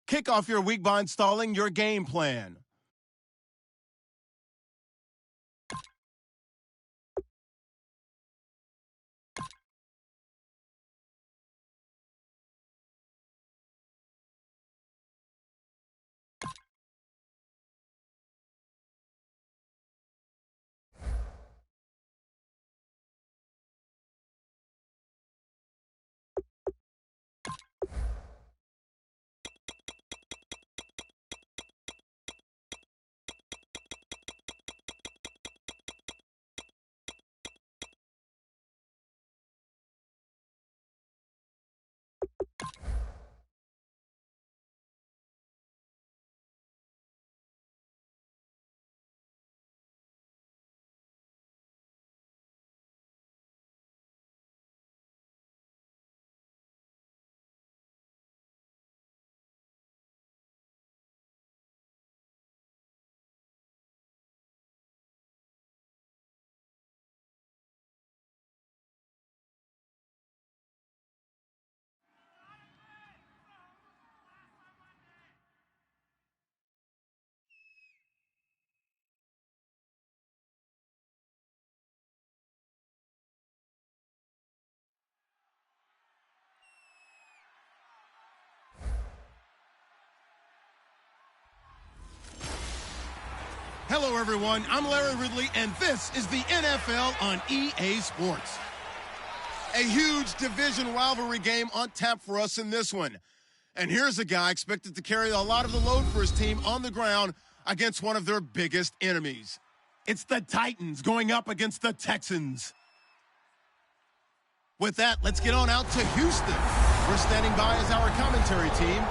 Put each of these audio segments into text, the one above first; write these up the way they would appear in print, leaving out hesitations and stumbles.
Kick off your week by installing your game plan. Hello, everyone. I'm Larry Ridley, and this is the NFL on EA Sports. A huge division rivalry game on tap for us in this one. And here's a guy expected to carry a lot of the load for his team on the ground against one of their biggest enemies. It's the Titans going up against the Texans. With that, let's get on out to Houston. We're standing by as our commentary team,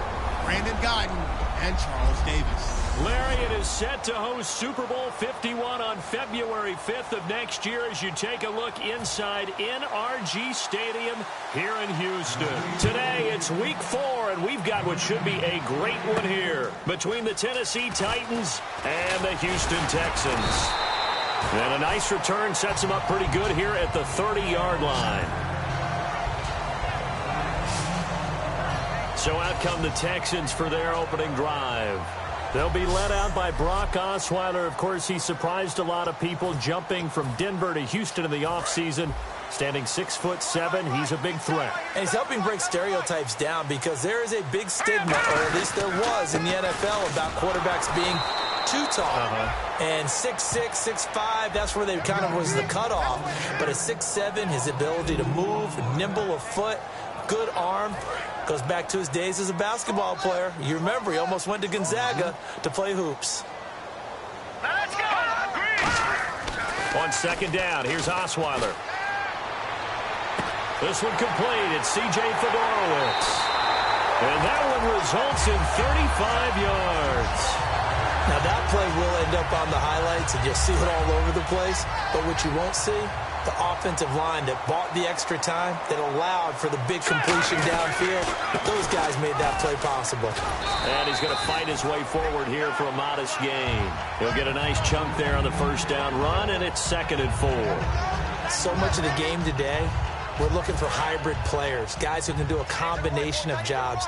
Brandon Guyton and Charles Davis. Larry, it is set to host Super Bowl 51 on February 5th of next year as you take a look inside NRG Stadium here in Houston. Today, it's Week 4, and we've got what should be a great one here between the Tennessee Titans and the Houston Texans. And a nice return sets them up pretty good here at the 30-yard line. So out come the Texans for their opening drive. They'll be led out by Brock Osweiler. Of course, he surprised a lot of people jumping from Denver to Houston in the offseason. Standing 6'7", he's a big threat. And he's helping break stereotypes down because there is a big stigma, or at least there was in the NFL, about quarterbacks being too tall. And 6'6", 6'5", that's where they kind of was the cutoff. But at 6'7", his ability to move, nimble of foot, good arm, goes back to his days as a basketball player. You remember, he almost went to Gonzaga to play hoops. Let's go! On second down, here's Osweiler. This one complete. It's C.J. Fedorowicz. And that one results in 35 yards. Now, that play will end up on the highlights, and you'll see it all over the place. But what you won't see, the offensive line that bought the extra time, that allowed for the big completion downfield, those guys made that play possible. And he's going to fight his way forward here for a modest gain. He'll get a nice chunk there on the first down run, and it's 2nd and 4. So much of the game today, we're looking for hybrid players, guys who can do a combination of jobs.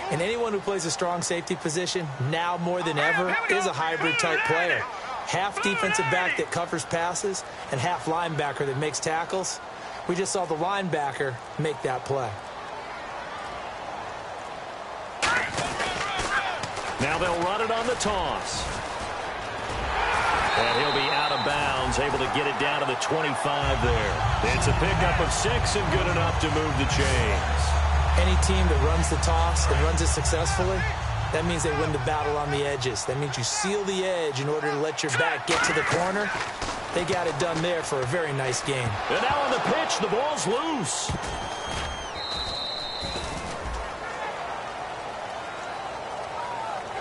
And anyone who plays a strong safety position, now more than ever, is a hybrid-type player. Half defensive back that covers passes and half linebacker that makes tackles. We just saw the linebacker make that play. Now they'll run it on the toss. And he'll be out of bounds, able to get it down to the 25 there. It's a pickup of 6 and good enough to move the chains. Any team that runs the toss and runs it successfully, that means they win the battle on the edges. That means you seal the edge in order to let your back get to the corner. They got it done there for a very nice game. And now on the pitch, the ball's loose.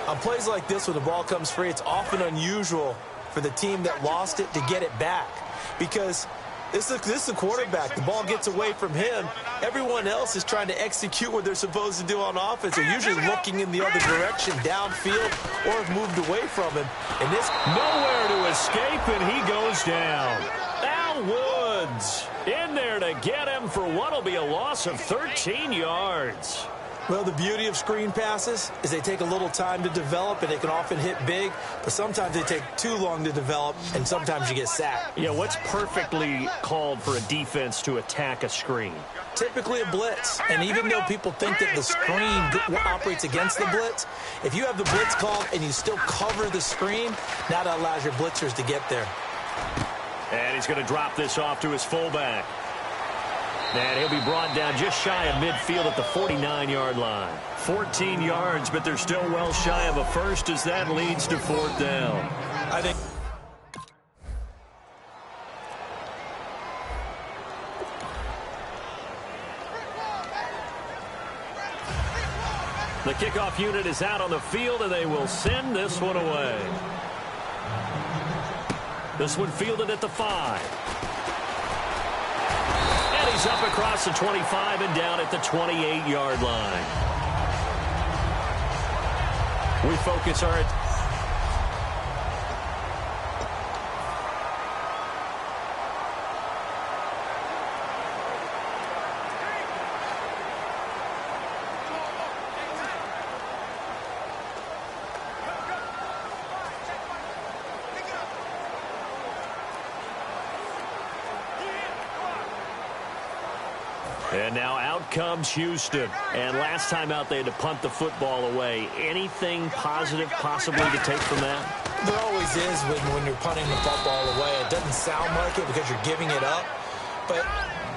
On plays like this, when the ball comes free, it's often unusual for the team that lost it to get it back. Because this is the quarterback. The ball gets away from him. Everyone else is trying to execute what they're supposed to do on offense. They're usually looking in the other direction, downfield, or have moved away from him. And this nowhere to escape, and he goes down. Al Woods in there to get him for what will be a loss of 13 yards. Well, the beauty of screen passes is they take a little time to develop, and they can often hit big, but sometimes they take too long to develop, and sometimes you get sacked. Yeah, what's perfectly called for a defense to attack a screen? Typically a blitz, and even though people think that the screen operates against the blitz, if you have the blitz called and you still cover the screen, now that allows your blitzers to get there. And he's going to drop this off to his fullback. And he'll be brought down just shy of midfield at the 49-yard line. 14 yards, but they're still well shy of a first as that leads to fourth down. I think the kickoff unit is out on the field, and they will send this one away. This one fielded at the 5. He's up across the 25 and down at the 28-yard line. We focus our... And now out comes Houston. And last time out, they had to punt the football away. Anything positive possibly to take from that? There always is when you're punting the football away. It doesn't sound like it because you're giving it up, but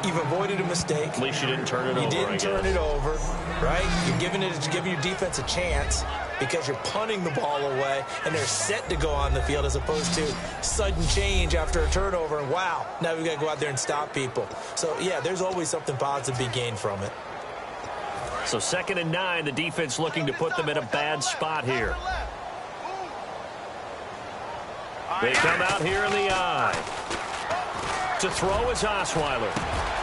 you've avoided a mistake. At least you didn't turn it over. You didn't turn it over, right? You're giving your defense a chance because you're punting the ball away, and they're set to go on the field as opposed to sudden change after a turnover, and wow, now we've got to go out there and stop people. So, yeah, there's always something positive to be gained from it. So 2nd and 9, the defense looking to put them in a bad spot here. They come out here in the eye. To throw is Osweiler.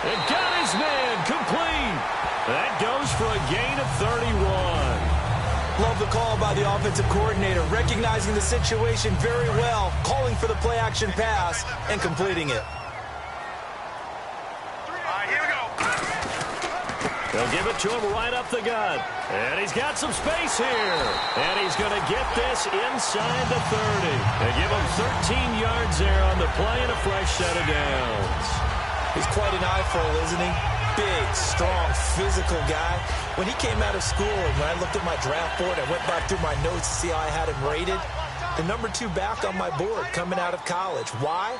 And got his man complete. That goes for a gain of 31. Love the call by the offensive coordinator, recognizing the situation very well, calling for the play-action pass, and completing it. Here we go. They'll give it to him right up the gut. And he's got some space here. And he's going to get this inside the 30. They give him 13 yards there on the play and a fresh set of downs. He's quite an eyeful, isn't he? Big, strong, physical guy. When he came out of school and when I looked at my draft board, I went back through my notes to see how I had him rated. The number 2 back on my board coming out of college. Why?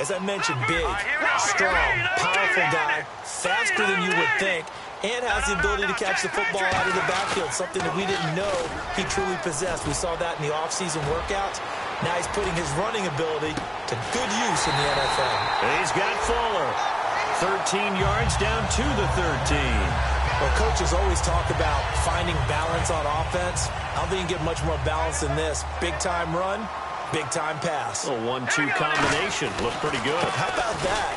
As I mentioned, big, strong, powerful guy, faster than you would think, and has the ability to catch the football out of the backfield, something that we didn't know he truly possessed. We saw that in the offseason workouts. Now he's putting his running ability to good use in the NFL. He's got Fuller. 13 yards down to the 13. Well, coaches always talk about finding balance on offense. I don't think you can get much more balance than this. Big-time run, big-time pass. A 1-2 combination. Looked pretty good. How about that?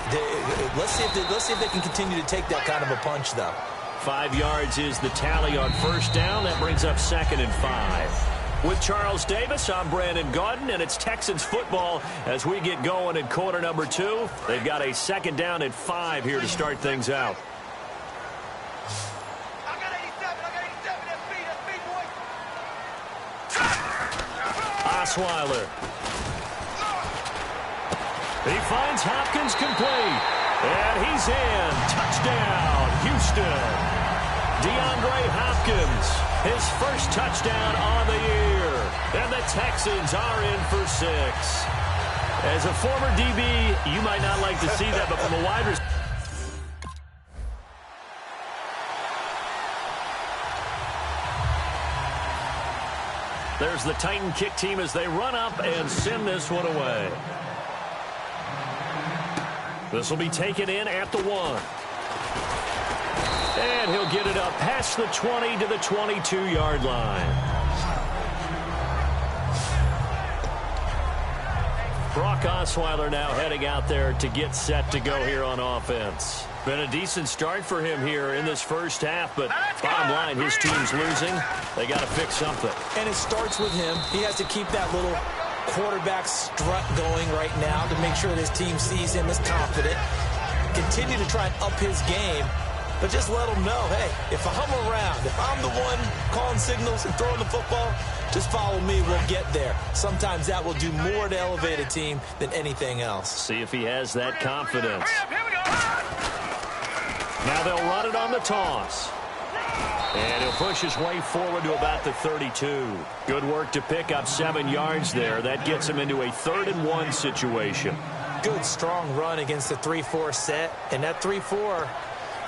Let's see if they can continue to take that kind of a punch, though. 5 yards is the tally on first down. That brings up 2nd and 5. With Charles Davis, I'm Brandon Gaudin, and it's Texans football as we get going in quarter number 2. They've got a 2nd down and 5 here to start things out. Osweiler. He finds Hopkins complete. And he's in. Touchdown, Houston. DeAndre Hopkins, his first touchdown on the year. And the Texans are in for 6. As a former DB, you might not like to see that, but from a wide receiver. There's the Titan kick team as they run up and send this one away. This will be taken in at the 1. And he'll get it up past the 20 to the 22-yard line. Brock Osweiler now heading out there to get set to go here on offense. Been a decent start for him here in this first half, but bottom line, his team's losing. They got to fix something. And it starts with him. He has to keep that little quarterback strut going right now to make sure that his team sees him as confident. Continue to try and up his game. but just let them know, hey, if I'm around, if I'm the one calling signals and throwing the football, just follow me, we'll get there. Sometimes that will do more to elevate a team than anything else. See if he has that confidence. Now they'll run it on the toss. And he'll push his way forward to about the 32. Good work to pick up 7 yards there. That gets him into a 3rd-and-1 situation. Good, strong run against the 3-4 set. And that 3-4,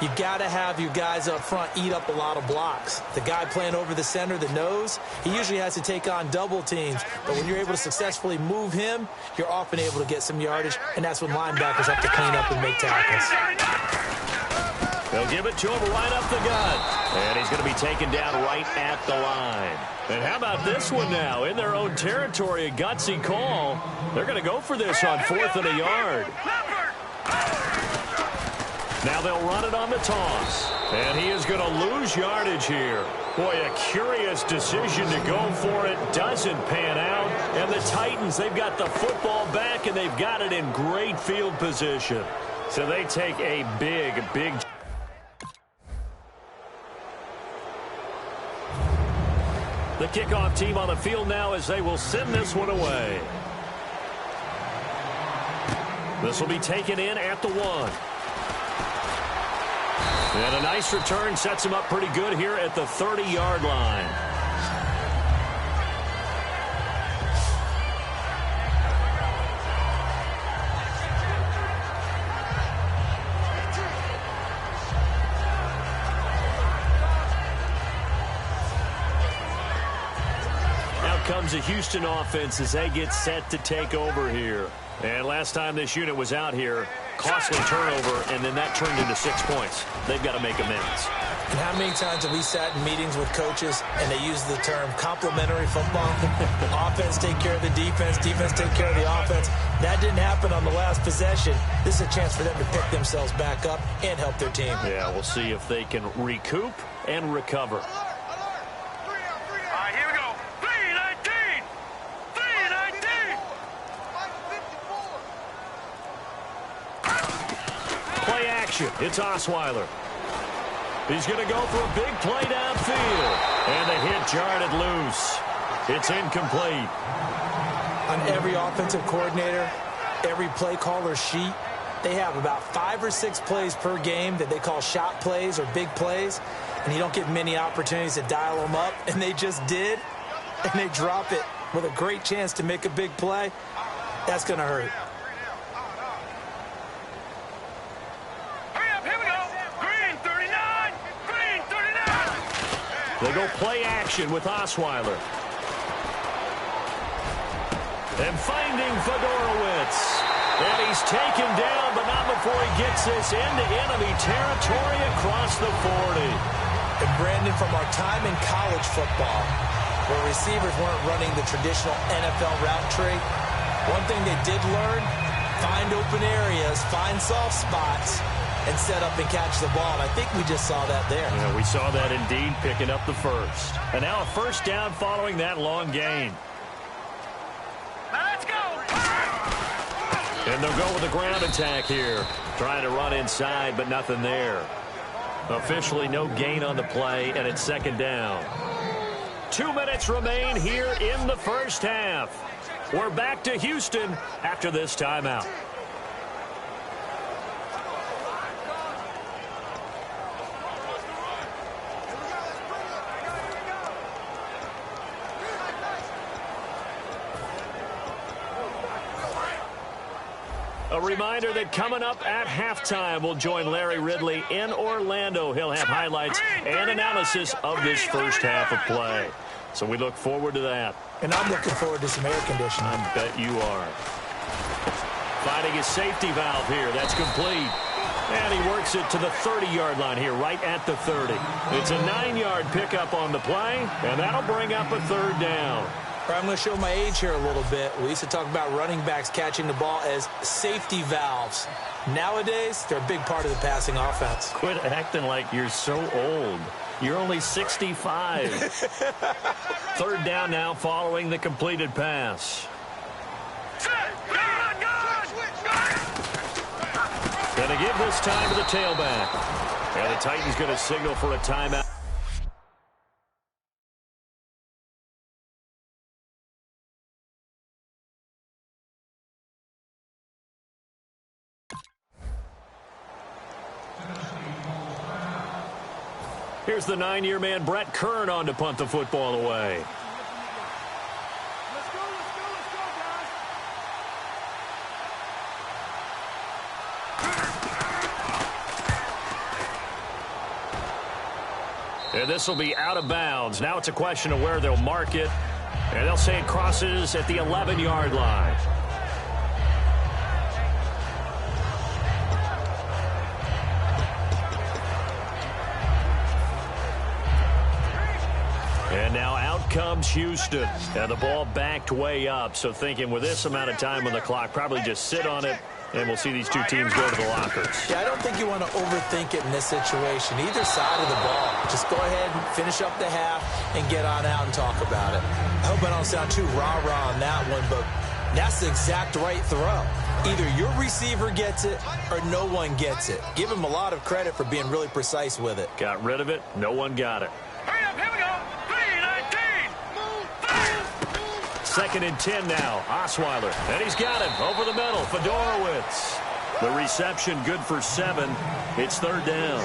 you got to have your guys up front eat up a lot of blocks. The guy playing over the center, the nose, he usually has to take on double teams. But when you're able to successfully move him, you're often able to get some yardage. And that's when linebackers have to clean up and make tackles. They'll give it to him right up the gut. And he's going to be taken down right at the line. And how about this one now? In their own territory, a gutsy call. They're going to go for this on 4th and a yard. Now they'll run it on the toss. And he is going to lose yardage here. Boy, a curious decision to go for it. Doesn't pan out. And the Titans, they've got the football back, and they've got it in great field position. So they take a big The kickoff team on the field now as they will send this one away. This will be taken in at the 1. And a nice return sets him up pretty good here at the 30-yard line. Comes the Houston offense as they get set to take over here. And last time this unit was out here, costly turnover, and then that turned into 6 points. They've got to make amends. And how many times have we sat in meetings with coaches and they use the term complementary football? Offense take care of the defense, defense take care of the offense. That didn't happen on the last possession. This is a chance for them to pick themselves back up and help their team. Yeah, we'll see if they can recoup and recover. It's Osweiler. He's going to go for a big play downfield. And the hit jarred it loose. It's incomplete. On every offensive coordinator, every play caller sheet, they have about 5 or 6 plays per game that they call shot plays or big plays. And you don't get many opportunities to dial them up. And they just did. And they drop it with a great chance to make a big play. That's going to hurt. They go play action with Osweiler. And finding Fedorowicz. And he's taken down, but not before he gets this into enemy territory across the 40. And Brandon, from our time in college football, where receivers weren't running the traditional NFL route tree, one thing they did learn, find open areas, find soft spots, and set up and catch the ball. And I think we just saw that there. Yeah, we saw that indeed, picking up the first. And now a first down following that long gain. Let's go! And they'll go with a ground attack here. Trying to run inside, but nothing there. Officially no gain on the play, and it's 2nd down. 2 minutes remain here in the first half. We're back to Houston after this timeout. A reminder that coming up at halftime, we'll join Larry Ridley in Orlando. He'll have highlights and analysis of this first half of play. So we look forward to that. And I'm looking forward to some air conditioning. I bet you are. Finding his safety valve here. That's complete. And he works it to the 30-yard line here, right at the 30. It's a 9-yard pickup on the play, and that'll bring up a 3rd down. I'm going to show my age here a little bit. We used to talk about running backs catching the ball as safety valves. Nowadays, they're a big part of the passing offense. Quit acting like you're so old. You're only 65. 3rd down now following the completed pass. And again, give this time to the tailback. And the Titans going to signal for a timeout. Here's the 9-year man, Brett Kern, on to punt the football away. And this will be out of bounds. Now it's a question of where they'll mark it. And they'll say it crosses at the 11-yard line. And now out comes Houston. And the ball backed way up. So thinking with this amount of time on the clock, probably just sit on it. And we'll see these two teams go to the lockers. Yeah, I don't think you want to overthink it in this situation. Either side of the ball. Just go ahead and finish up the half and get on out and talk about it. I hope I don't sound too rah-rah on that one, but that's the exact right throw. Either your receiver gets it or no one gets it. Give him a lot of credit for being really precise with it. Got rid of it. No one got it. Hurry up, here we go. 2nd and 10 now. Osweiler. And he's got it. Over the middle. Fedorowicz. The reception good for 7. It's 3rd down.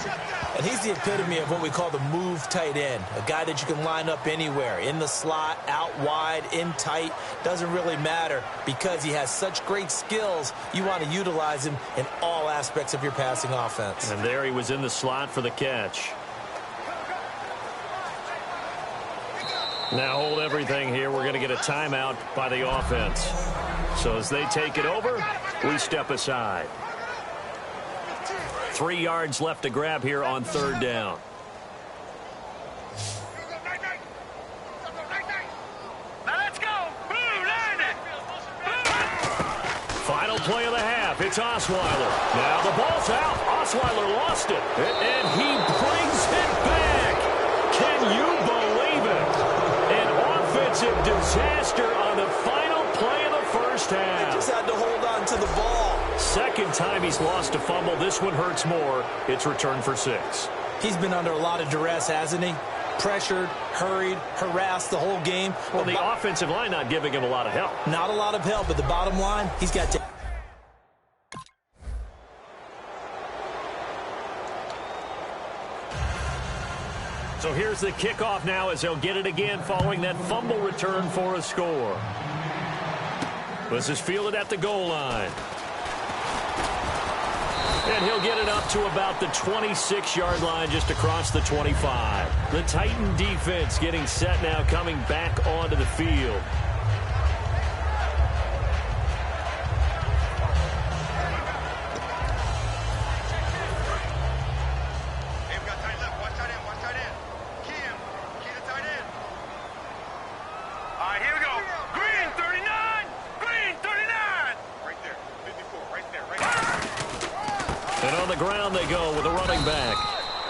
And he's the epitome of what we call the move tight end. A guy that you can line up anywhere. In the slot, out wide, in tight. Doesn't really matter because he has such great skills. You want to utilize him in all aspects of your passing offense. And there he was in the slot for the catch. Now hold everything here. We're going to get a timeout by the offense. So as they take it over, we step aside. 3 yards left to grab here on 3rd down. Now let's go. Final play of the half. It's Osweiler. Now the ball's out. Osweiler lost it. And he brings it back. Can you believe it? Offensive disaster on the final play of the first half. He just had to hold on to the ball. 2nd time he's lost a fumble. This one hurts more. It's returned for 6. He's been under a lot of duress, hasn't he? Pressured, hurried, harassed the whole game. Well, the offensive line not giving him a lot of help. Not a lot of help, but the bottom line, he's got to... So here's the kickoff now as they'll get it again following that fumble return for a score. This is fielded at the goal line. And he'll get it up to about the 26-yard line, just across the 25. The Titan defense getting set now, coming back onto the field. And on the ground they go with a running back.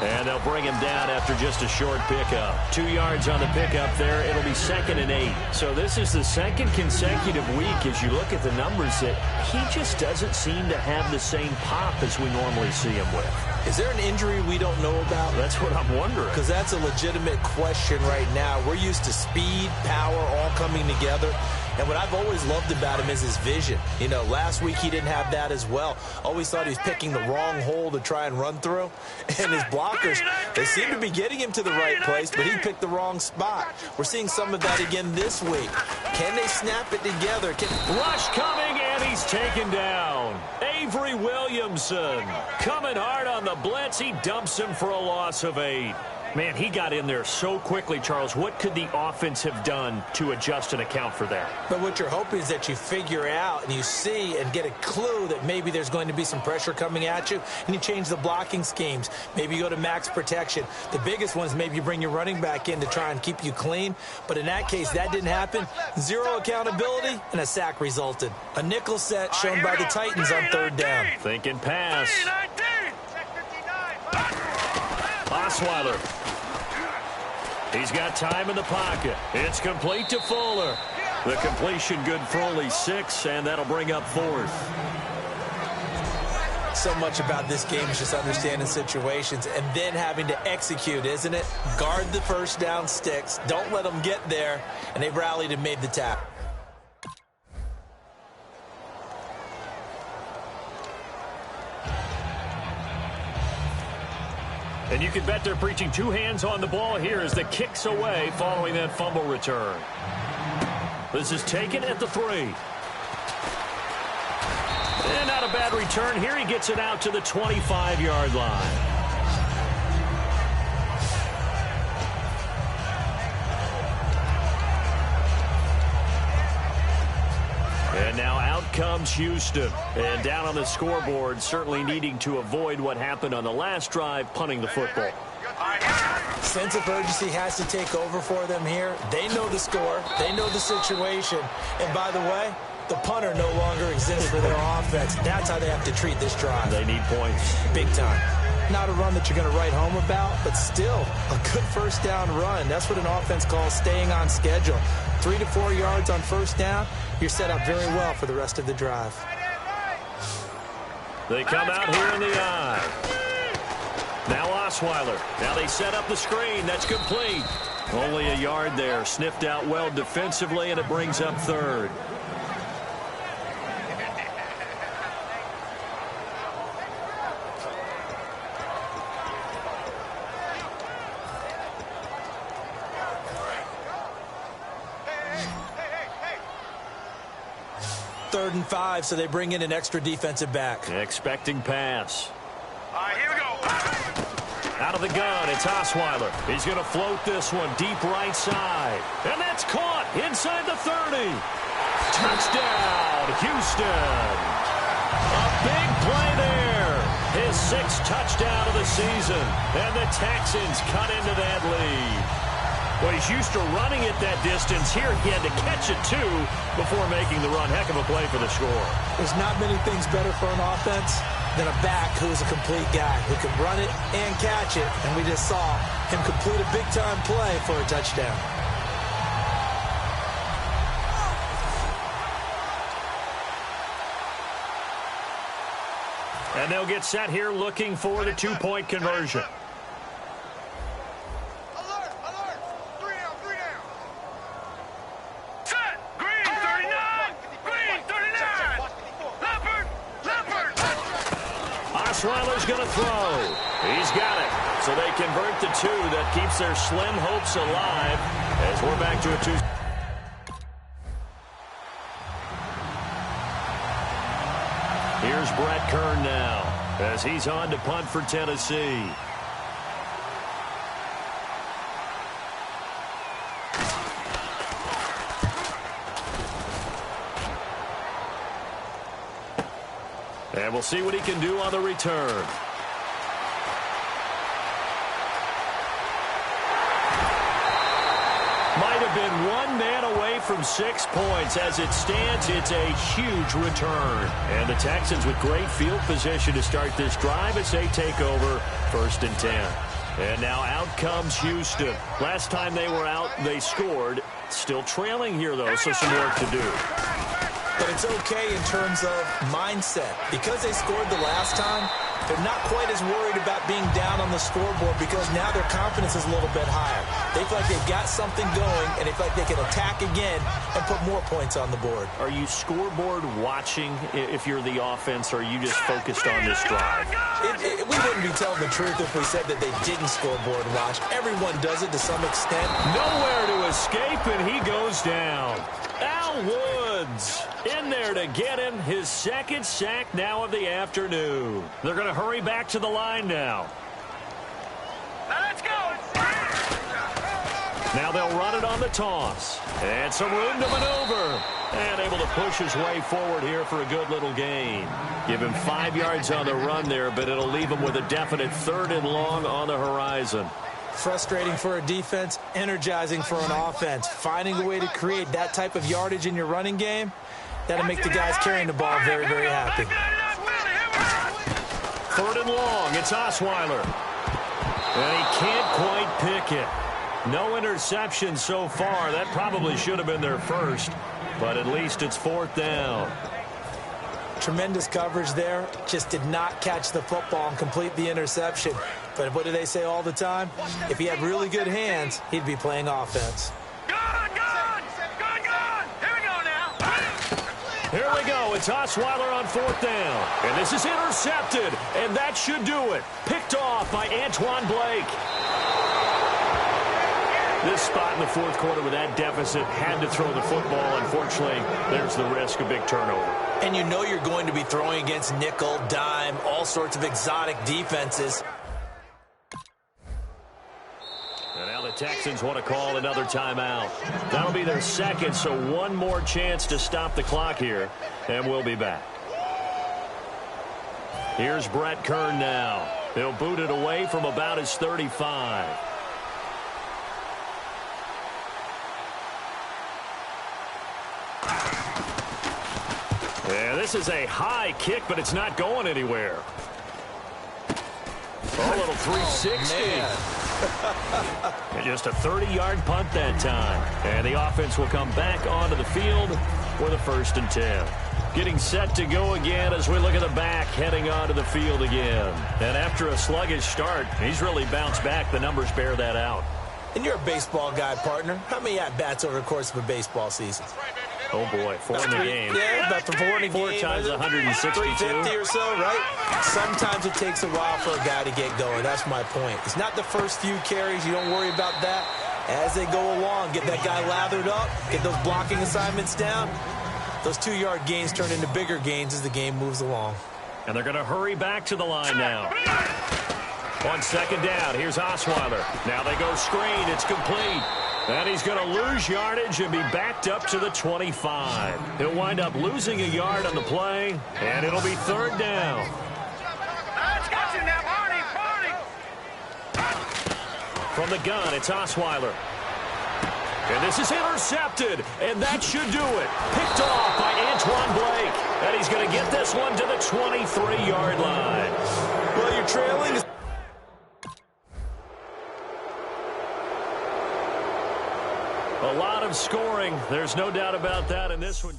And they'll bring him down after just a short pickup. 2 yards on the pickup there. It'll be 2nd and 8. So this is the 2nd consecutive week as you look at the numbers that he just doesn't seem to have the same pop as we normally see him with. Is there an injury we don't know about? That's what I'm wondering. Because that's a legitimate question right now. We're used to speed, power, all coming together. And what I've always loved about him is his vision. You know, last week he didn't have that as well. Always thought he was picking the wrong hole to try and run through. And his blockers, they seem to be getting him to the right place, but he picked the wrong spot. We're seeing some of that again this week. Can they snap it together? Rush coming, and he's taken down. Avery Williamson coming hard on the blitz. He dumps him for a loss of 8. Man, he got in there so quickly, Charles. What could the offense have done to adjust and account for that? But what you're hoping is that you figure out and you see and get a clue that maybe there's going to be some pressure coming at you, and you change the blocking schemes. Maybe you go to max protection. The biggest one is maybe you bring your running back in to try and keep you clean. But in that case, that didn't happen. 0 accountability, and a sack resulted. A nickel set shown by the Titans on 3rd down. Thinking pass. Osweiler. He's got time in the pocket. It's complete to Fuller. The completion good for only 6, and that'll bring up 4th. So much about this game is just understanding situations and then having to execute, isn't it? Guard the first down sticks. Don't let them get there. And they rallied and made the tackle. And you can bet they're preaching two hands on the ball here as the kick's away following that fumble return. This is taken at the 3. And not a bad return here. He gets it out to the 25-yard line. And now out comes Houston. And down on the scoreboard, certainly needing to avoid what happened on the last drive, punting the football. Sense of urgency has to take over for them here. They know the score. They know the situation. And by the way, the punter no longer exists for their offense. That's how they have to treat this drive. They need points. Big time. Not a run that you're going to write home about, but still a good first down run. That's what an offense calls staying on schedule. 3 to 4 yards on first down, you're set up very well for the rest of the drive. They come out here in the eye. Now Osweiler. Now they set up the screen. That's complete. Only a yard there. Sniffed out well defensively, and it brings up 3rd. Third and 5, so they bring in an extra defensive back. Expecting pass. All right, here we go. Out of the gun, it's Osweiler. He's going to float this one deep right side. And that's caught inside the 30. Touchdown, Houston. A big play there. His 6th touchdown of the season. And the Texans cut into that lead. Well, he's used to running it that distance. Here he had to catch it, too, before making the run. Heck of a play for the score. There's not many things better for an offense than a back who's a complete guy who can run it and catch it. And we just saw him complete a big-time play for a touchdown. And they'll get set here looking for the 2-point conversion. Osweiler's going to throw. He's got it. So they convert the 2. That keeps their slim hopes alive as we're back to a 2. Here's Brett Kern now as he's on to punt for Tennessee. And we'll see what he can do on the return. Might have been one man away from 6 points. As it stands, it's a huge return. And the Texans with great field position to start this drive as they take over 1st and 10. And now out comes Houston. Last time they were out, they scored. Still trailing here, though, so some work to do. But it's okay in terms of mindset. Because they scored the last time, they're not quite as worried about being down on the scoreboard because now their confidence is a little bit higher. They feel like they've got something going, and they feel like they can attack again and put more points on the board. Are you scoreboard watching if you're the offense, or are you just focused on this drive? We wouldn't be telling the truth if we said that they didn't scoreboard watch. Everyone does it to some extent. Nowhere to escape, and he goes down. Al Woods in there to get him his 2nd sack now of the afternoon. They're going to hurry back to the line now. Now let's go. Now they'll run it on the toss. And some room to maneuver. And able to push his way forward here for a good little gain. Give him 5 yards on the run there, but it'll leave him with a definite 3rd and long on the horizon. Frustrating for a defense, energizing for an offense. Finding a way to create that type of yardage in your running game, that'll make the guys carrying the ball very, very happy. 3rd and long, it's Osweiler. And he can't quite pick it. No interception so far. That probably should have been their first, but at least it's 4th down. Tremendous coverage there. Just did not catch the football and complete the interception. But what do they say all the time? If he had really good hands, he'd be playing offense. Gone! Here we go now. Here we go. It's Osweiler on 4th down. And this is intercepted. And that should do it. Picked off by Antoine Blake. This spot in the 4th quarter with that deficit, had to throw the football. Unfortunately, there's the risk of big turnover. And you know you're going to be throwing against nickel, dime, all sorts of exotic defenses. And now the Texans want to call another timeout. That'll be their second, so one more chance to stop the clock here, and we'll be back. Here's Brett Kern now. He'll boot it away from about his 35. Yeah, this is a high kick, but it's not going anywhere. A little 360. And just a 30-yard punt that time. And the offense will come back onto the field with a 1st and 10. Getting set to go again as we look at the back, heading onto the field again. And after a sluggish start, he's really bounced back. The numbers bear that out. And you're a baseball guy, partner. How many at-bats over the course of a baseball season? Oh, boy, 4 in the game. Yeah, about 4 in the game. 4 times 162. 350 or so, right? Sometimes it takes a while for a guy to get going. That's my point. It's not the first few carries. You don't worry about that. As they go along, get that guy lathered up, get those blocking assignments down. Those 2-yard gains turn into bigger gains as the game moves along. And they're going to hurry back to the line now. On 2nd down, here's Osweiler. Now they go screen. It's complete. And he's going to lose yardage and be backed up to the 25. He'll wind up losing a yard on the play, and it'll be 3rd down. Let's get you now, Barney. From the gun, it's Osweiler. And this is intercepted, and that should do it. Picked off by Antoine Blake. And he's going to get this one to the 23-yard line. Well, you're trailing. A lot of scoring. There's no doubt about that in this one.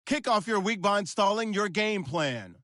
Kick off your week by installing your game plan.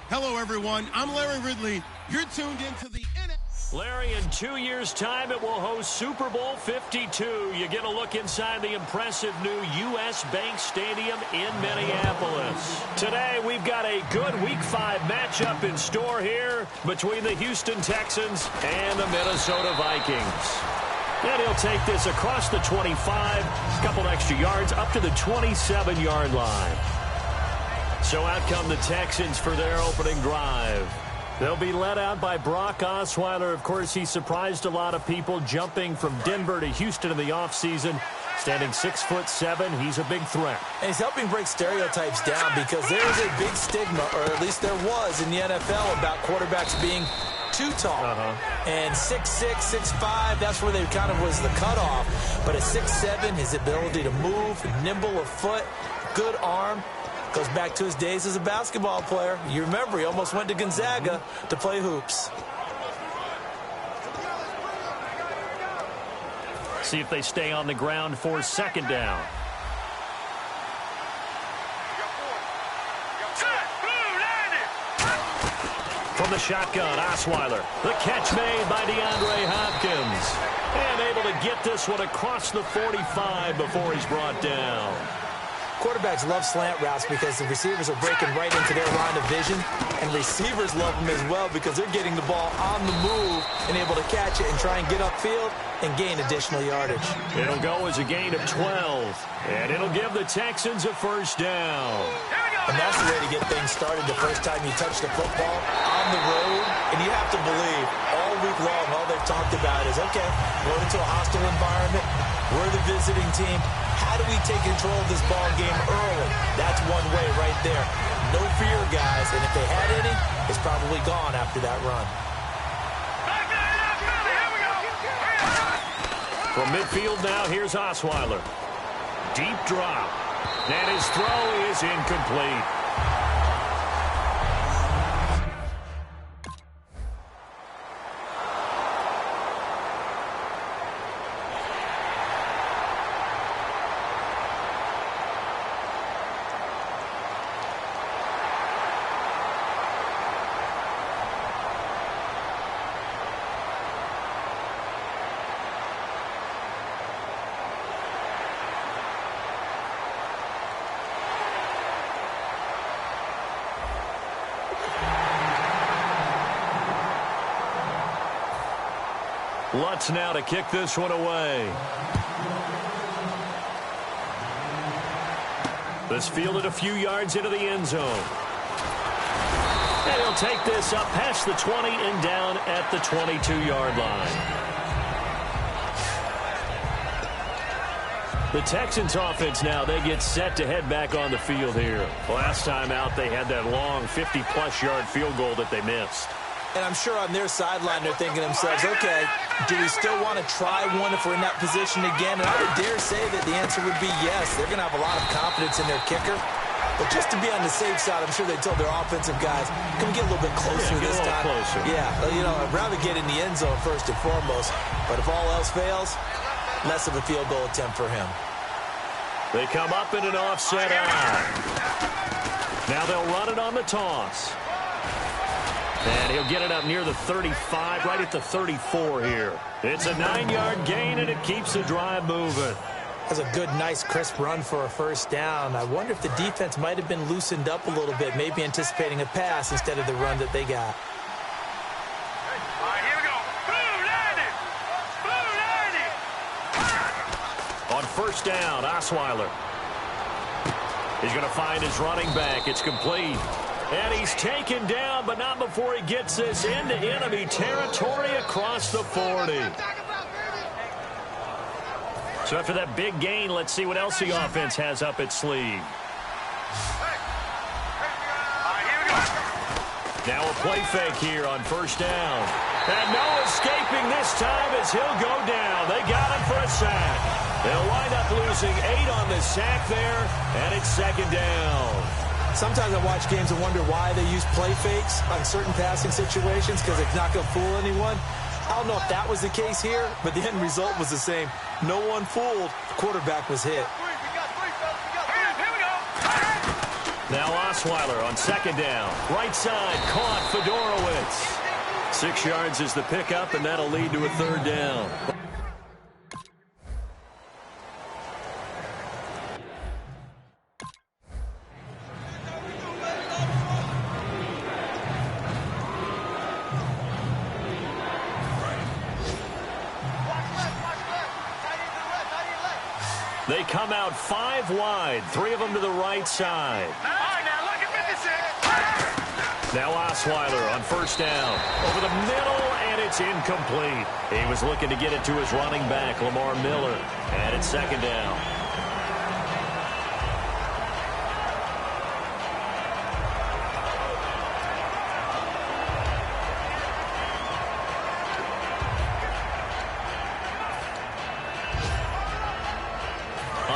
Hello, everyone. I'm Larry Ridley. You're tuned into the NFL. Larry, in 2 years' time, it will host Super Bowl 52. You get a look inside the impressive new U.S. Bank Stadium in Minneapolis. Today, we've got a good Week 5 matchup in store here between the Houston Texans and the Minnesota Vikings. And he'll take this across the 25, a couple extra yards, up to the 27-yard line. So out come the Texans for their opening drive. They'll be led out by Brock Osweiler. Of course, he surprised a lot of people jumping from Denver to Houston in the offseason. Standing 6'7", he's a big threat. And he's helping break stereotypes down because there is a big stigma, or at least there was in the NFL, about quarterbacks being too tall. And 6'6", 6'5", that's where they kind of was the cutoff. But at 6'7", his ability to move, nimble of foot, good arm, goes back to his days as a basketball player. You remember, he almost went to Gonzaga to play hoops. See if they stay on the ground for second down. From the shotgun, Osweiler. The catch made by DeAndre Hopkins. And able to get this one across the 45 before he's brought down. Quarterbacks love slant routes because the receivers are breaking right into their line of vision, and receivers love them as well because they're getting the ball on the move and able to catch it and try and get upfield and gain additional yardage. It'll go as a gain of 12, and it'll give the Texans a first down. And that's the way to get things started the first time you touch the football on the road. And you have to believe all week long, all they've talked about is, okay, going into a hostile environment, we're the visiting team. How do we take control of this ball game early? That's one way right there. No fear, guys. And if they had any, it's probably gone after that run. From midfield now, here's Osweiler. Deep drop. And his throw is incomplete. Lutz now to kick this one away. This fielded a few yards into the end zone. And he'll take this up past the 20 and down at the 22-yard line. The Texans offense now, they get set to head back on the field here. Last time out, they had that long 50-plus yard field goal that they missed. And I'm sure on their sideline they're thinking to themselves, okay, do we still want to try one if we're in that position again? And I would dare say that the answer would be yes. They're going to have a lot of confidence in their kicker. But just to be on the safe side, I'm sure they told their offensive guys, can we get a little bit closer this time? Closer. Yeah, you know, I'd rather get in the end zone first and foremost. But if all else fails, less of a field goal attempt for him. They come up in an offset eye. Now they'll run it on the toss. And he'll get it up near the 35, right at the 34 here. It's a 9-yard gain, and it keeps the drive moving. That's a good, nice, crisp run for a first down. I wonder if the defense might have been loosened up a little bit, maybe anticipating a pass instead of the run that they got. All right, here we go. Blue 90. On first down, Osweiler. He's going to find his running back. It's complete. And he's taken down, but not before he gets this into enemy territory across the 40. So after that big gain, let's see what else the offense has up its sleeve. Now a play fake here on first down. And no escaping this time as he'll go down. They got him for a sack. They'll wind up losing 8 on the sack there, and it's second down. Sometimes I watch games and wonder why they use play fakes on certain passing situations because it's not going to fool anyone. I don't know if that was the case here, but the end result was the same. No one fooled. The quarterback was hit. Now Osweiler on second down. Right side, caught Fedorowicz. 6 yards is the pickup, and that'll lead to a third down. They come out 5 wide, 3 of them to the right side. All right, now look at 56. Now Osweiler on first down. Over the middle, and it's incomplete. He was looking to get it to his running back, Lamar Miller. And it's second down.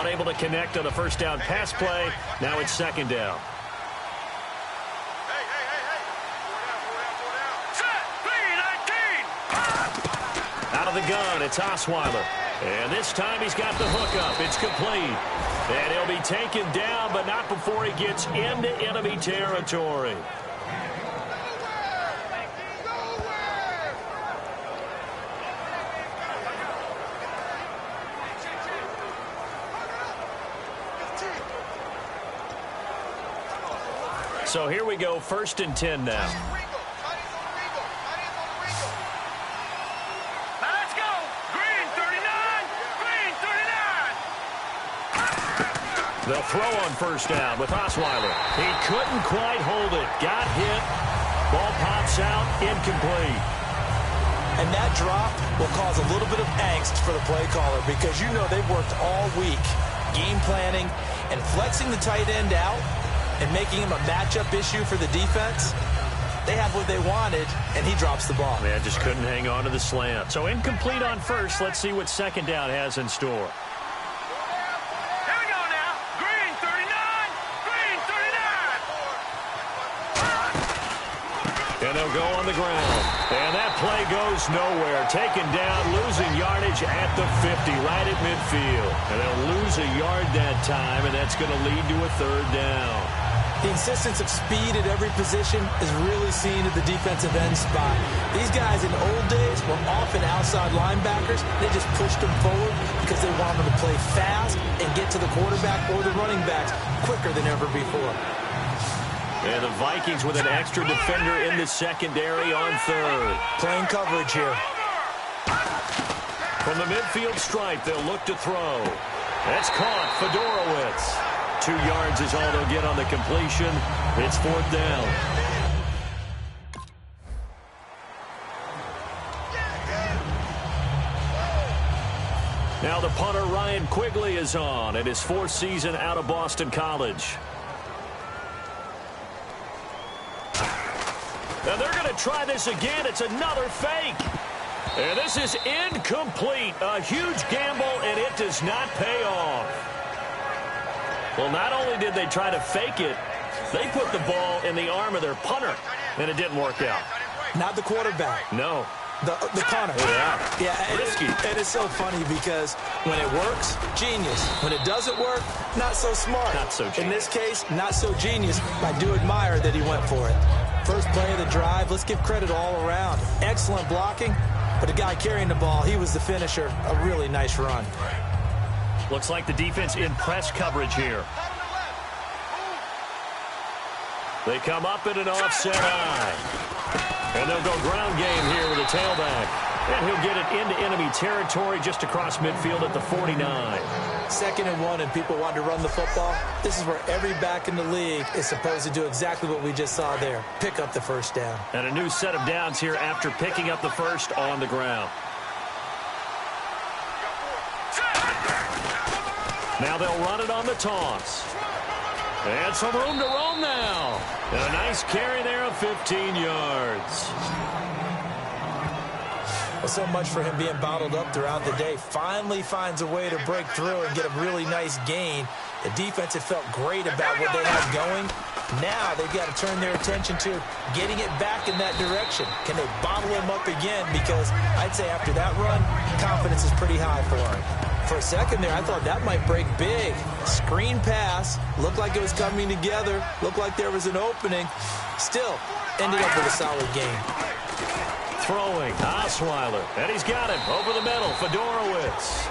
Unable to connect on the first down pass play. Now it's second down. Out of the gun, it's Osweiler. And this time he's got the hook up. It's complete. And he'll be taken down, but not before he gets into enemy territory. So here we go, 1st and 10 now. Let's go. Green 39. Green 39. They'll throw on first down with Osweiler. He couldn't quite hold it. Got hit. Ball pops out. Incomplete. And that drop will cause a little bit of angst for the play caller because you know they've worked all week game planning and flexing the tight end out and making him a matchup issue for the defense. They have what they wanted, and he drops the ball. Man, just couldn't hang on to the slant. So incomplete on first. Let's see what second down has in store. Here we go now. Green 39. Green 39. And they'll go on the ground. And that play goes nowhere. Taken down, losing yardage at the 50, right at midfield. And they'll lose a yard that time, and that's going to lead to a third down. The insistence of speed at every position is really seen at the defensive end spot. These guys in old days were often outside linebackers. They just pushed them forward because they wanted them to play fast and get to the quarterback or the running backs quicker than ever before. And the Vikings with an extra defender in the secondary on third. Playing coverage here. From the midfield stripe, they'll look to throw. That's caught. Fedorowicz. 2 yards is all they'll get on the completion. It's 4th down. Now the punter, Ryan Quigley, is on in his 4th season out of Boston College. And they're going to try this again. It's another fake. And this is incomplete. A huge gamble, and it does not pay off. Well, not only did they try to fake it, they put the ball in the arm of their punter, and it didn't work out. Not the quarterback. No. The punter. Yeah. Risky. And it's so funny because when it works, genius. When it doesn't work, not so smart. Not so genius. In this case, not so genius. I do admire that he went for it. First play of the drive, let's give credit all around. Excellent blocking, but the guy carrying the ball, he was the finisher. A really nice run. Looks like the defense in press coverage here. They come up in an offset eye. And they'll go ground game here with a tailback. And he'll get it into enemy territory just across midfield at the 49. 2nd and 1, and people want to run the football. This is where every back in the league is supposed to do exactly what we just saw there. Pick up the first down. And a new set of downs here after picking up the first on the ground. Now they'll run it on the toss. And some room to roam now. And a nice carry there of 15 yards. Well, so much for him being bottled up throughout the day. Finally finds a way to break through and get a really nice gain. The defense had felt great about what they had going. Now they've got to turn their attention to getting it back in that direction. Can they bottle him up again? Because I'd say after that run, confidence is pretty high for him. For a second there, I thought that might break big. Screen pass. Looked like it was coming together. Looked like there was an opening. Still, ended up with a solid game. Throwing, Osweiler, and he's got him over the middle. Fedorowicz,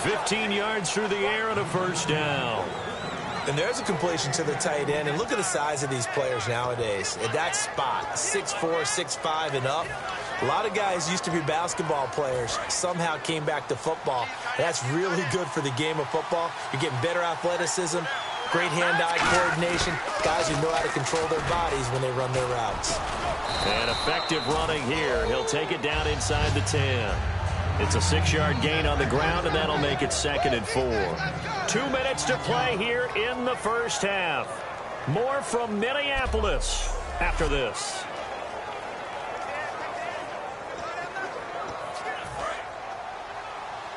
15 yards through the air and a first down. And there's a completion to the tight end. And look at the size of these players nowadays. At that spot, 6'4", 6'5", and up. A lot of guys used to be basketball players, somehow came back to football. That's really good for the game of football. You're getting better athleticism, great hand-eye coordination, guys who know how to control their bodies when they run their routes. And effective running here. He'll take it down inside the 10. It's a 6-yard gain on the ground, and that'll make it 2nd and 4. 2 minutes to play here in the first half. More from Minneapolis after this.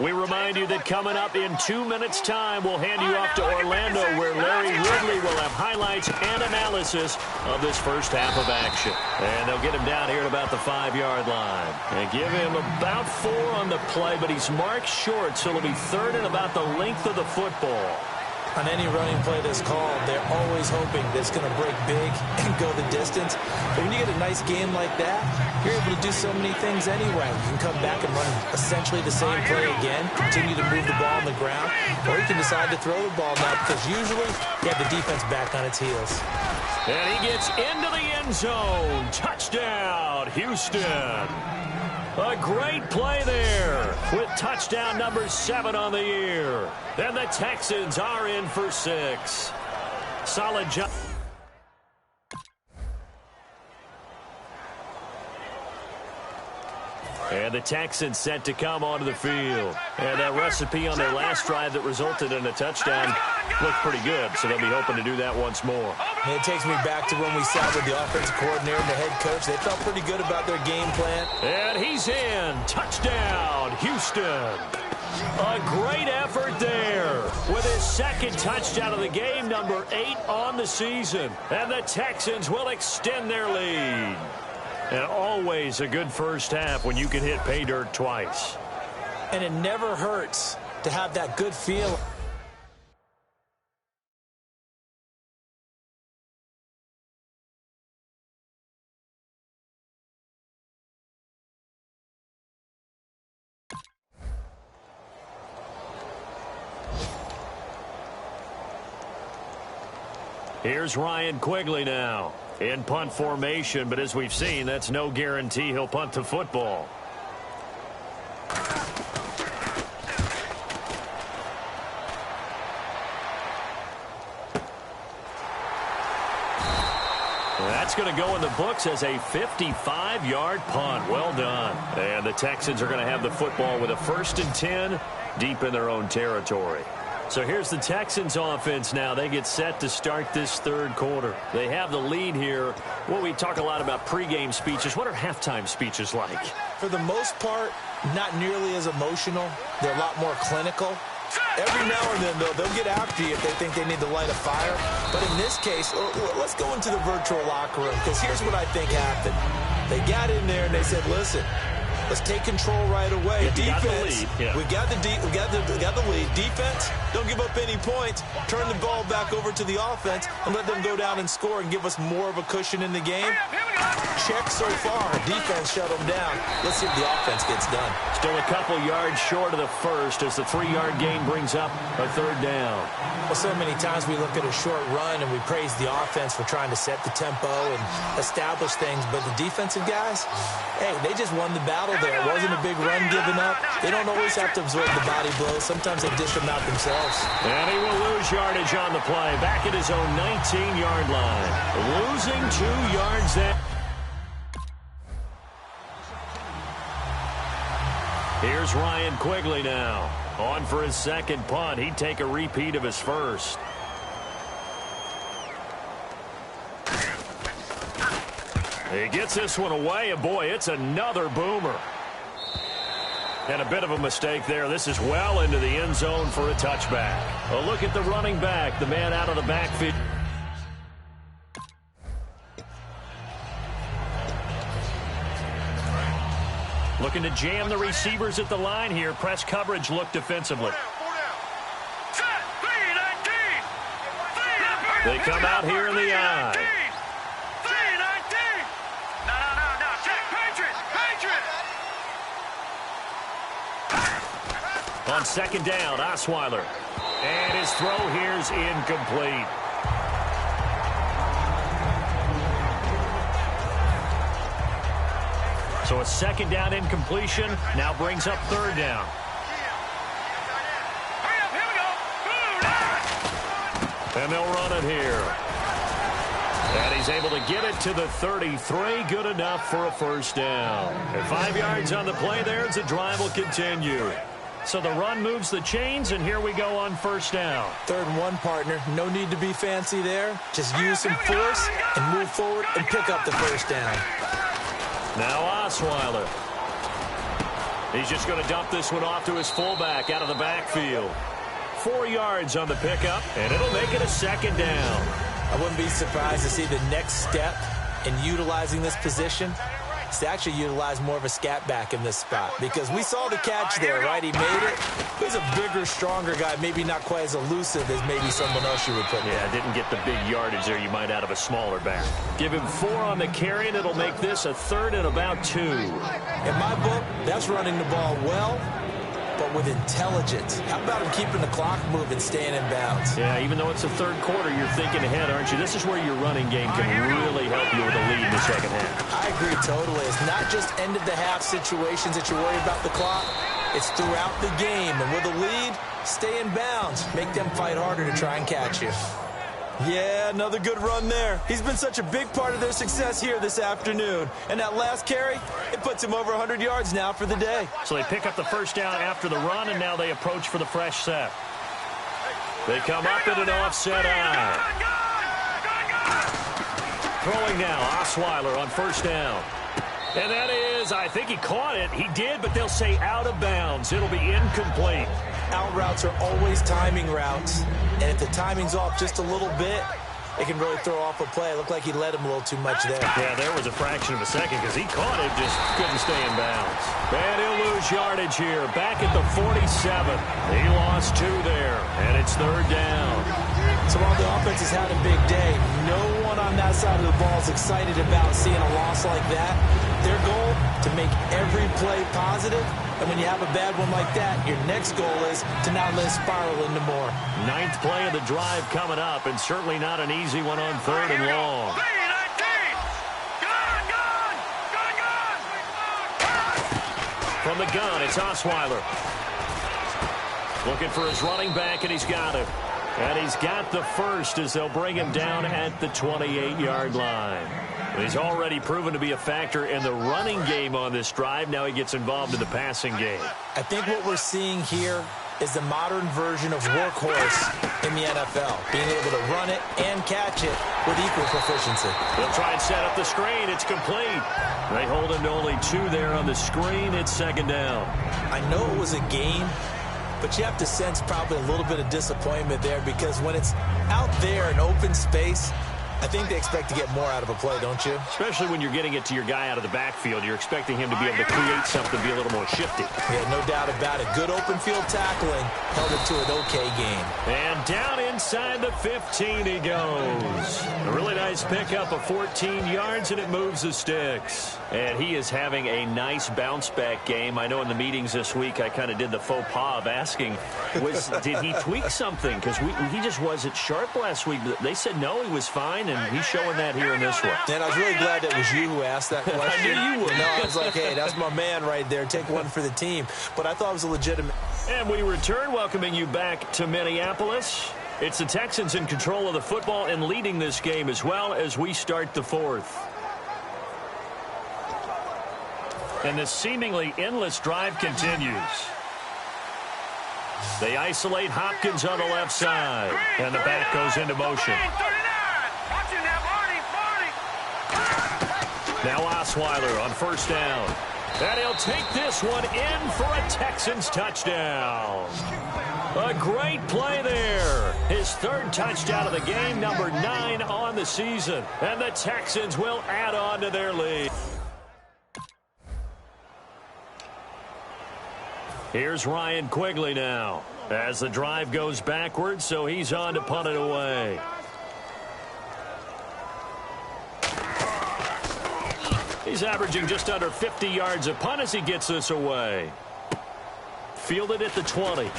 We remind you that coming up in 2 minutes' time, we'll hand you off to Orlando, where Larry Ridley will have highlights and analysis of this first half of action. And they'll get him down here at about the 5-yard line. And give him about 4 on the play, but he's marked short, so it'll be 3rd and about the length of the football. On any running play that's called, they're always hoping that it's going to break big and go the distance. But when you get a nice game like that, you're able to do so many things anyway. You can come back and run essentially the same play again, continue to move the ball on the ground, or you can decide to throw the ball now because usually you have the defense back on its heels. And he gets into the end zone. Touchdown, Houston. A great play there with touchdown number 7 on the year. And the Texans are in for 6. Solid job. And the Texans set to come onto the field. And that recipe on their last drive that resulted in a touchdown looked pretty good, so they'll be hoping to do that once more. And it takes me back to when we sat with the offensive coordinator and the head coach. They felt pretty good about their game plan. And he's in. Touchdown, Houston. A great effort there with his 2nd touchdown of the game, number 8 on the season. And the Texans will extend their lead. And always a good first half when you can hit pay dirt twice. And it never hurts to have that good feel. Here's Ryan Quigley now in punt formation, but as we've seen, that's no guarantee he'll punt the football. That's going to go in the books as a 55-yard punt. Well done. And the Texans are going to have the football with a 1st and 10 deep in their own territory. So here's the Texans offense now. They get set to start this 3rd quarter. They have the lead here. Well, we talk a lot about pregame speeches. What are halftime speeches like? For the most part, not nearly as emotional. They're a lot more clinical. Every now and then, though, they'll get after you if they think they need to light a fire. But in this case, let's go into the virtual locker room, because here's what I think happened. They got in there and they said, listen, let's take control right away. Defense, we got the lead. Defense, don't give up any points. Turn the ball back over to the offense and let them go down and score and give us more of a cushion in the game. Check so far. Defense shut them down. Let's see if the offense gets done. Still a couple yards short of the first as the 3-yard gain brings up a 3rd down. Well, so many times we look at a short run and we praise the offense for trying to set the tempo and establish things, but the defensive guys, hey, they just won the battle there. It wasn't a big run given up. They don't always have to absorb the body blows. Sometimes they dish them out themselves. And he will lose yardage on the play. Back at his own 19-yard line. Losing 2 yards there. Here's Ryan Quigley now. On for his 2nd punt. He'd take a repeat of his first. He gets this one away, and boy, it's another boomer. And a bit of a mistake there. This is well into the end zone for a touchback. A look at the running back, the man out of the backfield. Looking to jam the receivers at the line here. Press coverage look defensively. They come out here in the eye. On second down, Osweiler. And his throw here's incomplete. So a second down incompletion now brings up third down. And they'll run it here. And he's able to get it to the 33. Good enough for a first down. And 5 yards on the play there as the drive will continue. So the run moves the chains, and here we go on first down. 3rd and 1, partner. No need to be fancy there. Just use some force and move forward and pick up the first down. Now Osweiler. He's just going to dump this one off to his fullback out of the backfield. 4 yards on the pickup, and it'll make it a second down. I wouldn't be surprised to see the next step in utilizing this position is to actually utilize more of a scat back in this spot, because we saw the catch there, right? He made it. He's a bigger, stronger guy, maybe not quite as elusive as maybe someone else you would put there. Yeah, didn't get the big yardage there you might out of a smaller back. Give him 4 on the carry, and it'll make this a 3rd and about 2. In my book, that's running the ball well, but with intelligence. How about him keeping the clock moving, staying in bounds? Yeah, even though it's the 3rd quarter, you're thinking ahead, aren't you? This is where your running game can really help you with a lead in the second half. I agree totally. It's not just end-of-the-half situations that you worry about the clock. It's throughout the game. And with a lead, stay in bounds. Make them fight harder to try and catch you. Yeah, another good run there. He's been such a big part of their success here this afternoon. And that last carry, it puts him over 100 yards now for the day. So they pick up the first down after the run, and now they approach for the fresh set. They come up in an offset eye. Throwing now, Osweiler on first down. And that is, I think he caught it. He did, but they'll say out of bounds. It'll be incomplete. Out routes are always timing routes. And if the timing's off just a little bit, it can really throw off a play. It looked like he led him a little too much there. Yeah, there was a fraction of a second because he caught it, just couldn't stay in bounds. And he'll lose yardage here. Back at the 47. He lost 2 there, and it's 3rd down. So while the offense has had a big day, no one on that side of the ball is excited about seeing a loss like that. Their goal, to make every play positive. And when you have a bad one like that, your next goal is to not let it spiral into more. 9th play of the drive coming up, and certainly not an easy one on 3rd and long. From the gun, it's Osweiler. Looking for his running back, and he's got it. And he's got the first as they'll bring him down at the 28-yard line. He's already proven to be a factor in the running game on this drive. Now he gets involved in the passing game. I think what we're seeing here is the modern version of workhorse in the NFL, being able to run it and catch it with equal proficiency. They'll try and set up the screen. It's complete. They hold him to only 2 there on the screen. It's 2nd down. I know it was a game, but you have to sense probably a little bit of disappointment there, because when it's out there in open space, I think they expect to get more out of a play, don't you? Especially when you're getting it to your guy out of the backfield. You're expecting him to be able to create something, be a little more shifty. Yeah, no doubt about it. Good open field tackling held it to an okay game. And down inside the 15 he goes. A really nice pickup of 14 yards, and it moves the sticks. And he is having a nice bounce-back game. I know in the meetings this week I kind of did the faux pas of asking, did he tweak something? Because he just wasn't sharp last week. They said no, he was fine, and he's showing that here in this one. And I was really glad that was you who asked that question. I knew you would. No, I was like, hey, that's my man right there. Take one for the team. But I thought it was a legitimate. And we return, welcoming you back to Minneapolis. It's the Texans in control of the football and leading this game as well as we start the 4th. And this seemingly endless drive continues. They isolate Hopkins on the left side, and the back goes into motion. Now Osweiler on first down. And he'll take this one in for a Texans touchdown. A great play there. His 3rd touchdown of the game, number 9 on the season. And the Texans will add on to their lead. Here's Ryan Quigley now as the drive goes backwards, so he's on to punt it away. He's averaging just under 50 yards a punt as he gets this away. Fielded at the 20.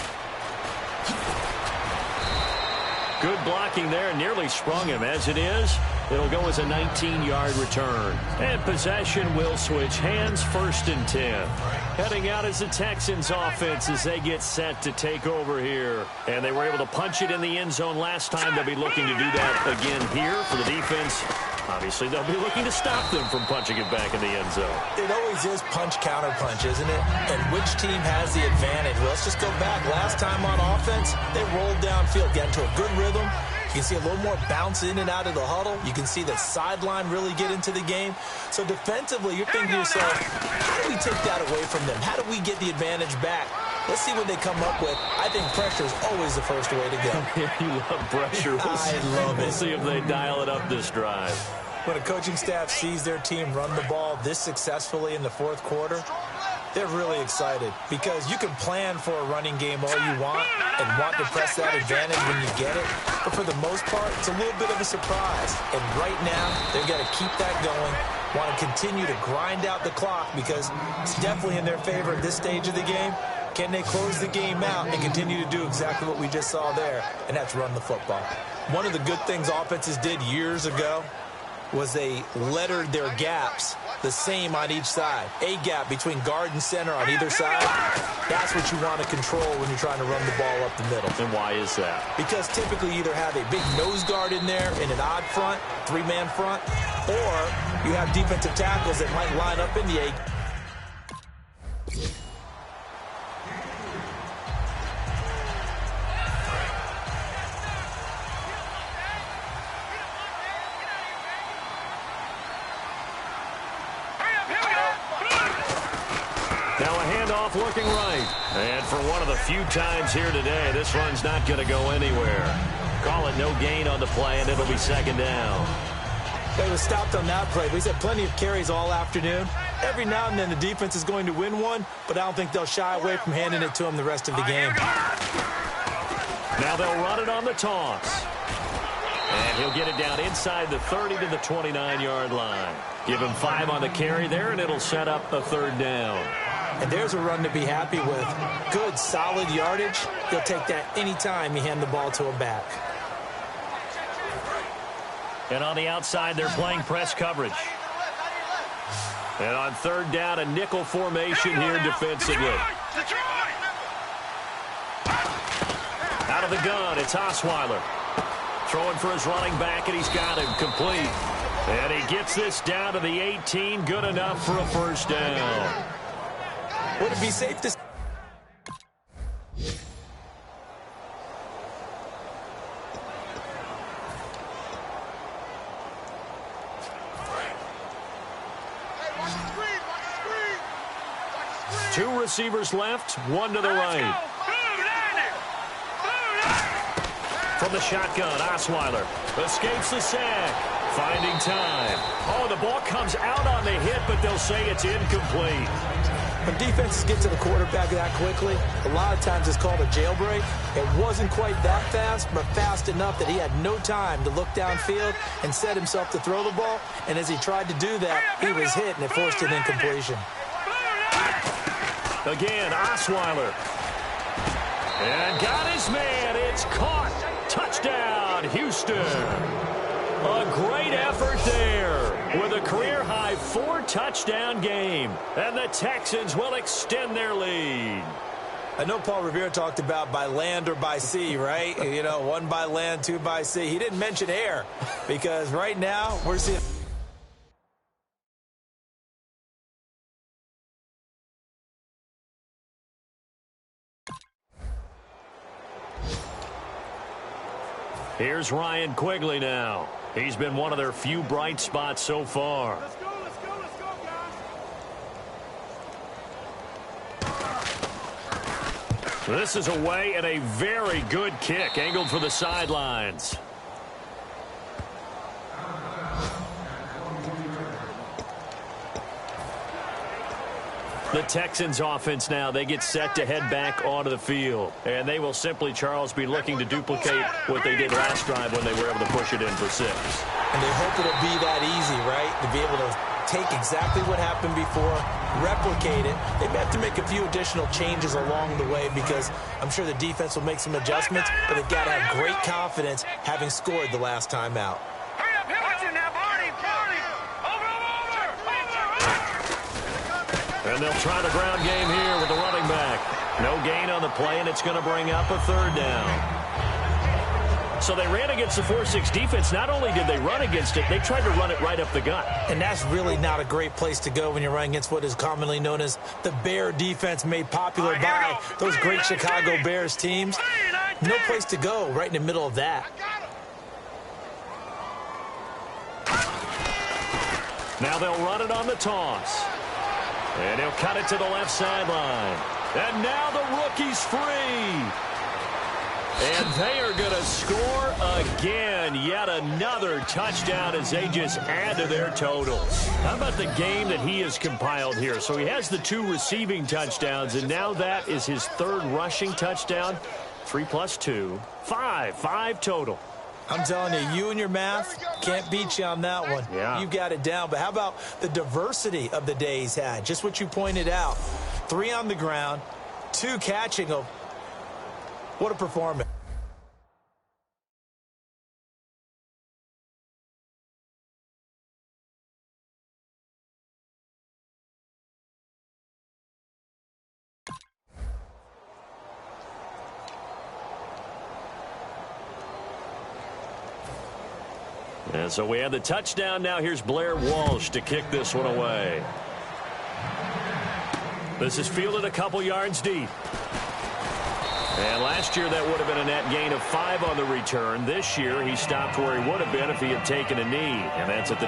Good blocking there. Nearly sprung him. As it is, it'll go as a 19-yard return. And possession will switch hands, 1st and 10. Heading out as the Texans offense as they get set to take over here. And they were able to punch it in the end zone last time. They'll be looking to do that again here for the defense. Obviously, they'll be looking to stop them from punching it back in the end zone. It always is punch-counter-punch, isn't it? And which team has the advantage? Well, let's just go back. Last time on offense, they rolled downfield, got into a good rhythm. You can see a little more bounce in and out of the huddle. You can see the sideline really get into the game. So defensively, you're thinking to yourself, how do we take that away from them? How do we get the advantage back? Let's see what they come up with. I think pressure is always the first way to go. You love pressure. I love it. We'll see if they dial it up this drive. When a coaching staff sees their team run the ball this successfully in the 4th quarter, they're really excited because you can plan for a running game all you want and want to press that advantage when you get it. But for the most part, it's a little bit of a surprise. And right now, they've got to keep that going, want to continue to grind out the clock because it's definitely in their favor at this stage of the game. Can they close the game out and continue to do exactly what we just saw there, and that's run the football. One of the good things offenses did years ago was they lettered their gaps the same on each side. A gap between guard and center on either side. That's what you want to control when you're trying to run the ball up the middle. And why is that? Because typically you either have a big nose guard in there in an odd front, 3-man front, or you have defensive tackles that might line up in the A. Looking right. And for one of the few times here today, this run's not going to go anywhere. Call it no gain on the play, and it'll be 2nd down. They were stopped on that play. He's had plenty of carries all afternoon. Every now and then the defense is going to win one, but I don't think they'll shy away from handing it to him the rest of the game. Now they'll run it on the toss. And he'll get it down inside the 30 to the 29-yard line. Give him 5 on the carry there, and it'll set up a 3rd down. And there's a run to be happy with. Good, solid yardage. He'll take that anytime you hand the ball to a back. And on the outside, they're playing press coverage. And on 3rd down, a nickel formation here defensively. Out of the gun, it's Osweiler. Throwing for his running back, and he's got him complete. And he gets this down to the 18. Good enough for a 1st down. Would it be safe to... Two receivers left, one to the right. From the shotgun, Osweiler escapes the sack, finding time. Oh, the ball comes out on the hit, but they'll say it's incomplete. When defenses get to the quarterback that quickly, a lot of times it's called a jailbreak. It wasn't quite that fast, but fast enough that he had no time to look downfield and set himself to throw the ball. And as he tried to do that, he was hit, and it forced an incompletion. Again, Osweiler. And got his man. It's caught. Touchdown, Houston. A great effort there with a career-high 4-touchdown game. And the Texans will extend their lead. I know Paul Revere talked about by land or by sea, right? You know, 1 by land, 2 by sea. He didn't mention air because right now we're seeing... Here's Ryan Quigley now. He's been one of their few bright spots so far. Let's go, let's go, let's go, guys. This is away and a very good kick angled for the sidelines. The Texans offense now, they get set to head back onto the field. And they will simply, Charles, be looking to duplicate what they did last drive when they were able to push it in for 6. And they hope it'll be that easy, right? To be able to take exactly what happened before, replicate it. They may have to make a few additional changes along the way because I'm sure the defense will make some adjustments, but they've got to have great confidence having scored the last time out. Hurry up, watch it now, Barney. Over. And they'll try the ground game here with the running back. No gain on the play, and it's going to bring up a third down. So they ran against the 4-6 defense. Not only did they run against it, they tried to run it right up the gut. And that's really not a great place to go when you're running against what is commonly known as the Bear defense, made popular by those great Chicago Bears teams. No place to go right in the middle of that. Now they'll run it on the toss. And he'll cut it to the left sideline. And now the rookie's free. And they are going to score again. Yet another touchdown as they just add to their totals. How about the game that he has compiled here? So he has the 2 receiving touchdowns, and now that is his 3rd rushing touchdown. 3 plus 2, 5 total. I'm telling you, you and your math can't beat you on that one. Yeah. You got it down. But how about the diversity of the day he's had? Just what you pointed out. 3 on the ground, 2 catching them. What a performance. And so we have the touchdown. Now here's Blair Walsh to kick this one away. This is fielded a couple yards deep. And last year that would have been a net gain of 5 on the return. This year he stopped where he would have been if he had taken a knee. And that's at the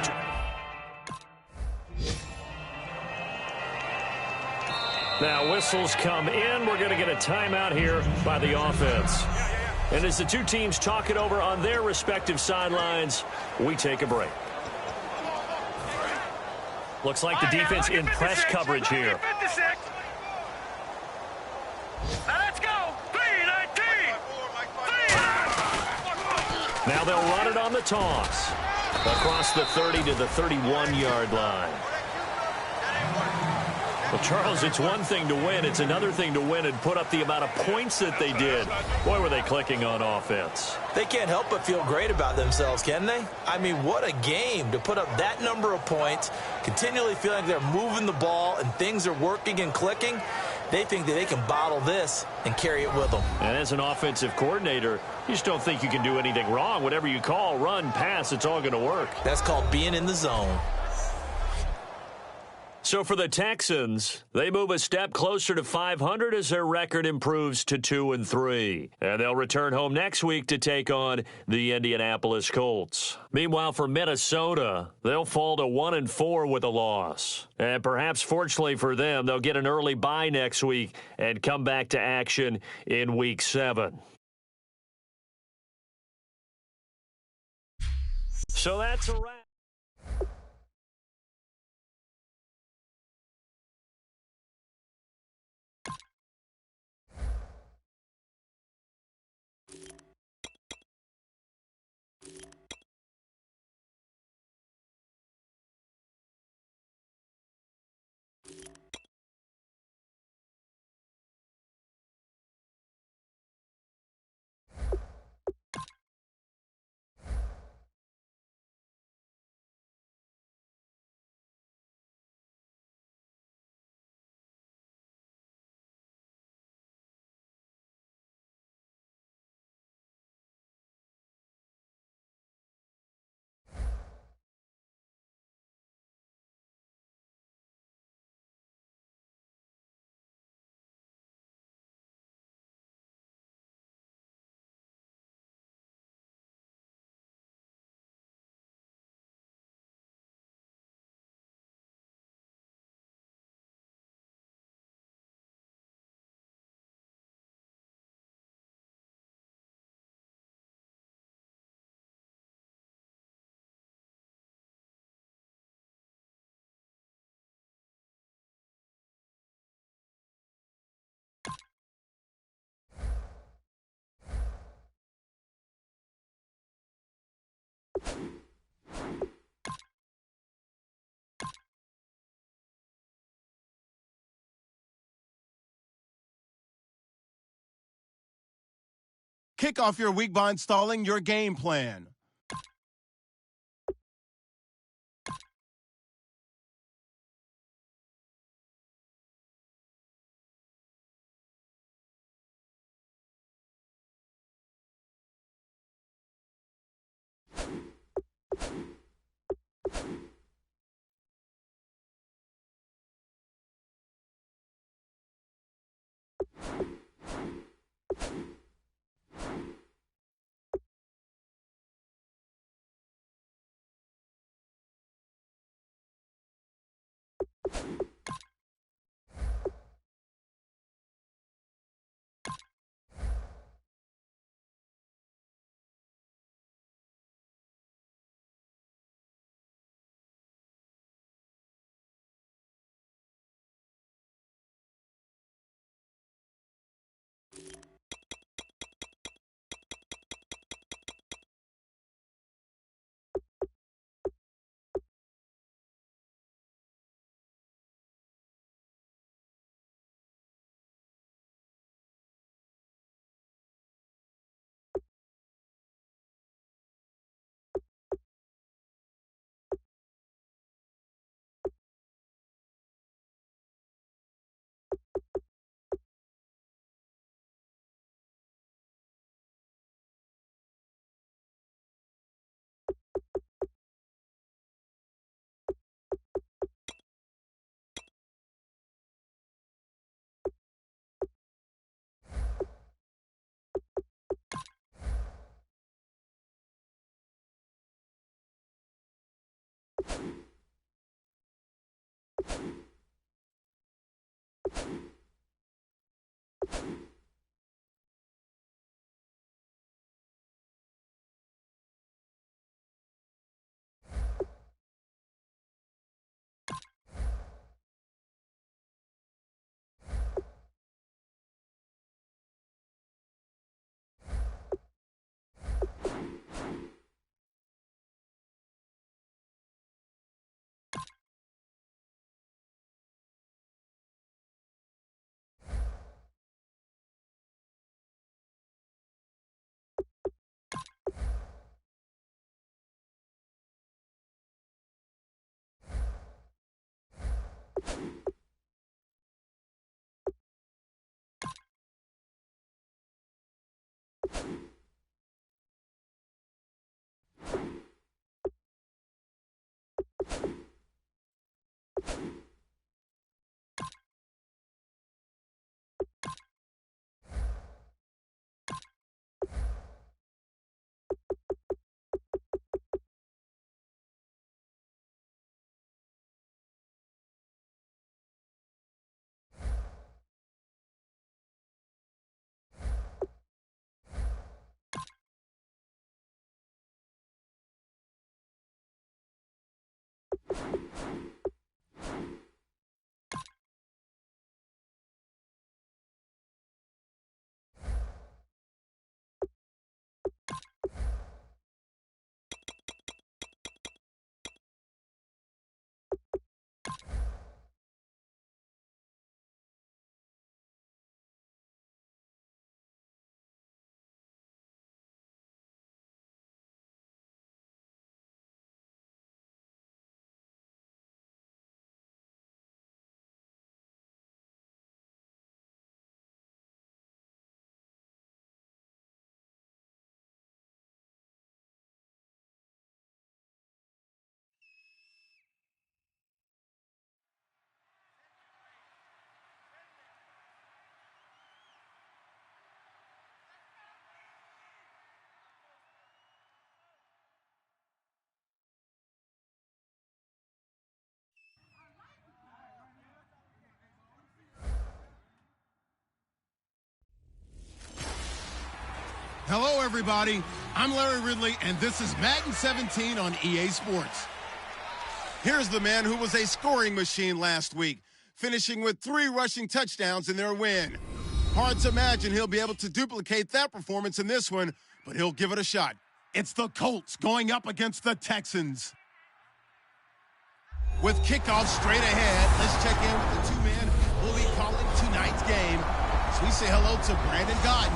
Now whistles come in. We're going to get a timeout here by the offense. And as the 2 teams talk it over on their respective sidelines, we take a break. Looks like the defense in press coverage here. Now let's go. 3-19. Now they'll run it on the toss. Across the 30 to the 31-yard line. Well, Charles, it's one thing to win. It's another thing to win and put up the amount of points that they did. Boy, were they clicking on offense. They can't help but feel great about themselves, can they? I mean, what a game to put up that number of points, continually feeling like they're moving the ball and things are working and clicking. They think that they can bottle this and carry it with them. And as an offensive coordinator, you just don't think you can do anything wrong. Whatever you call, run, pass, it's all going to work. That's called being in the zone. So for the Texans, they move a step closer to 500 as their record improves to 2-3. And they'll return home next week to take on the Indianapolis Colts. Meanwhile, for Minnesota, they'll fall to 1-4 with a loss. And perhaps fortunately for them, they'll get an early bye next week and come back to action in Week 7. So that's a wrap. Kick off your week by installing your game plan. Hello, everybody. I'm Larry Ridley, and this is Madden 17 on EA Sports. Here's the man who was a scoring machine last week, finishing with 3 rushing touchdowns in their win. Hard to imagine he'll be able to duplicate that performance in this one, but he'll give it a shot. It's the Colts going up against the Texans. With kickoff straight ahead, let's check in with the 2 men who'll be calling tonight's game. As we sit say hello to Brandon Gotton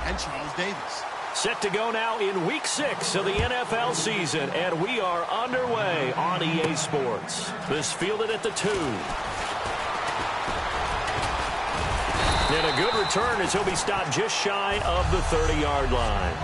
and Charles Davis. Set to go now in Week 6 of the NFL season, and we are underway on EA Sports. This fielded at the 2. And a good return as he'll be stopped just shy of the 30-yard line.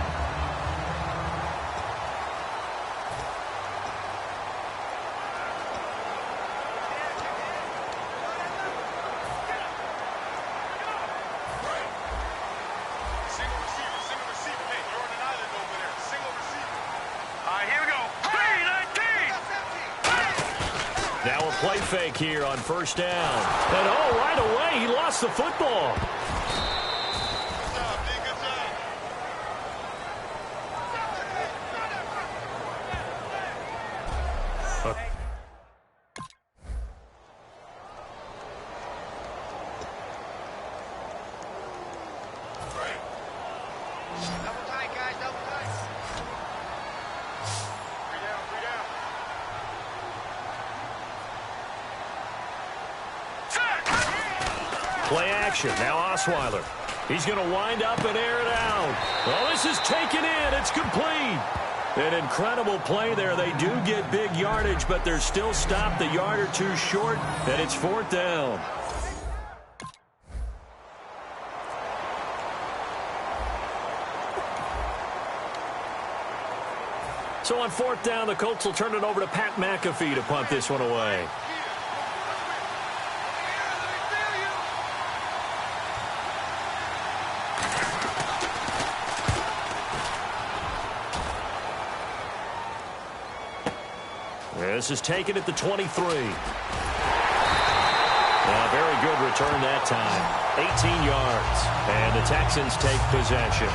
Play fake here on first down. And oh, right away, he lost the football. Play action. Now Osweiler. He's going to wind up and air it out. Oh, this is taken in. It's complete. An incredible play there. They do get big yardage, but they're still stopped a yard or two short, and it's 4th down. So on 4th down, the Colts will turn it over to Pat McAfee to punt this one away. This is taken at the 23. A very good return that time. 18 yards. And the Texans take possession.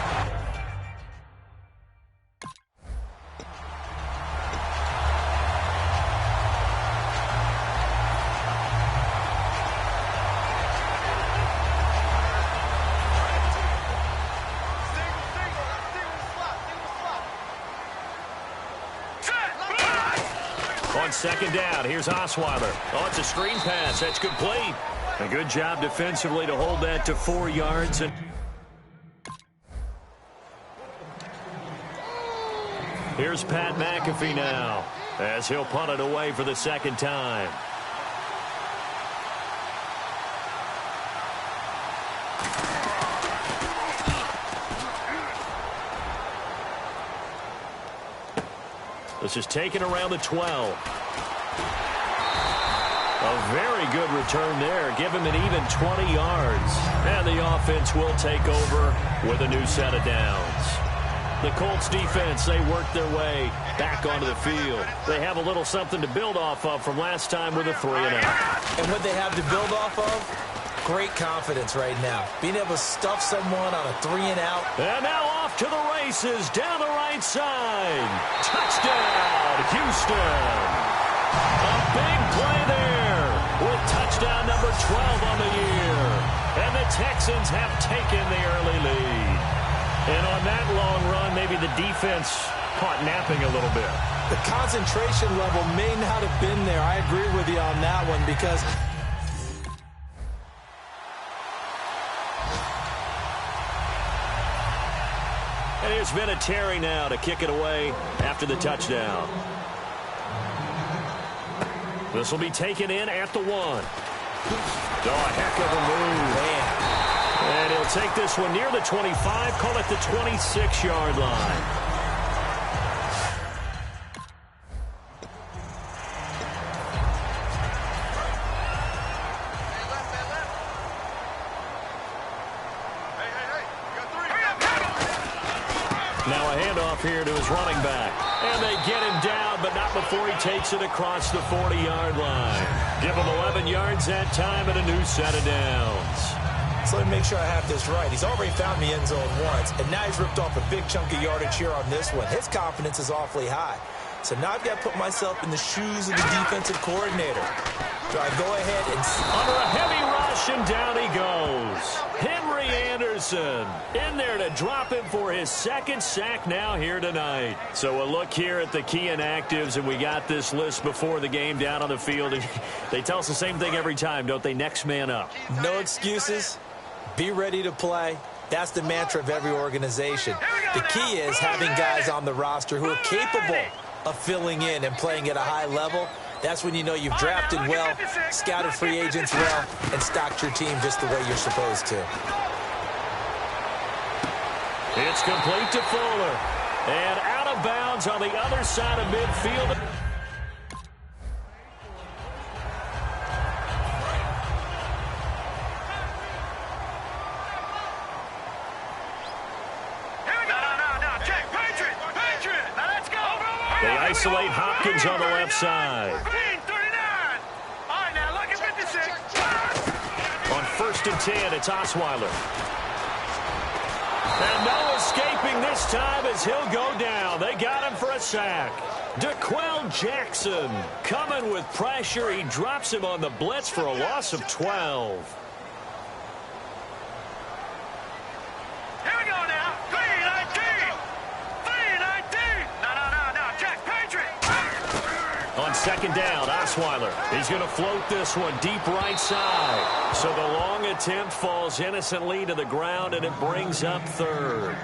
On 2nd down, here's Osweiler. Oh, it's a screen pass. That's complete. A good job defensively to hold that to 4 yards. And here's Pat McAfee now as he'll punt it away for the 2nd time. This is taken around the 12. A very good return there. Give him an even 20 yards. And the offense will take over with a new set of downs. The Colts defense, they work their way back onto the field. They have a little something to build off of from last time with a 3-and-out. And what they have to build off of? Great confidence right now. Being able to stuff someone on a 3-and-out. And now off to the races down the right side. Touchdown, Houston. A big play there with touchdown number 12 on the year. And the Texans have taken the early lead. And on that long run, maybe the defense caught napping a little bit. The concentration level may not have been there. I agree with you on that one because and here's Vinatieri now to kick it away after the touchdown. This will be taken in at the 1. Oh, a heck of a move. Man. And he'll take this one near the 25, call it the 26-yard line. Now a handoff here to his running back. And they get him down, but not before he takes it across the 40-yard line. Give him 11 yards that time and a new set of downs. So let me make sure I have this right. He's already found the end zone once, and now he's ripped off a big chunk of yardage here on this one. His confidence is awfully high. So now I've got to put myself in the shoes of the defensive coordinator. Do I go ahead and under a heavy rush, and down he goes. Henry Anderson in there to drop him for his 2nd sack now here tonight. So a look here at the key inactives, and we got this list before the game down on the field. And they tell us the same thing every time, don't they? Next man up. No excuses. Be ready to play. That's the mantra of every organization. The key is having guys on the roster who are capable of filling in and playing at a high level. That's when you know you've drafted well, scouted free agents well, and stocked your team just the way you're supposed to. It's complete to Fuller. And out of bounds on the other side of midfield. They isolate Hopkins on the left side. 39. All right, now look at 56. On 1st and 10, it's Osweiler. And no escaping this time as he'll go down. They got him for a sack. DeQuell Jackson coming with pressure. He drops him on the blitz for a loss of 12. Here we go now. 319. 319. No. Jack Patriot. On 2nd down, Osweiler. He's going to float this one deep right side. So the long attempt falls innocently to the ground, and it brings up 3rd.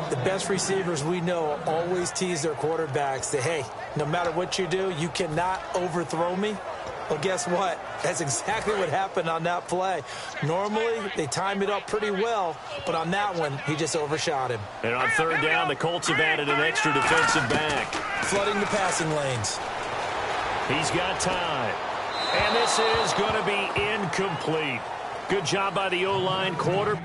The best receivers we know always tease their quarterbacks that, hey, no matter what you do, you cannot overthrow me. Well, guess what? That's exactly what happened on that play. Normally, they time it up pretty well, but on that one, he just overshot him. And on 3rd down, the Colts have added an extra defensive back. Flooding the passing lanes. He's got time. And this is going to be incomplete. Good job by the O-line quarter.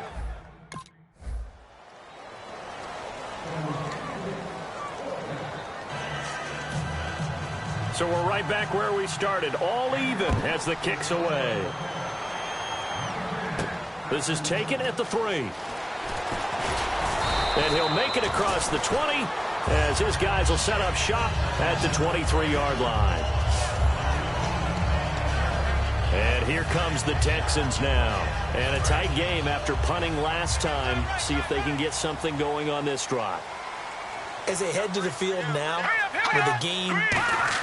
So we're right back where we started. All even as the kick's away. This is taken at the 3. And he'll make it across the 20 as his guys will set up shop at the 23-yard line. And here comes the Texans now. And a tight game after punting last time. See if they can get something going on this drive. As they head to the field now, with the game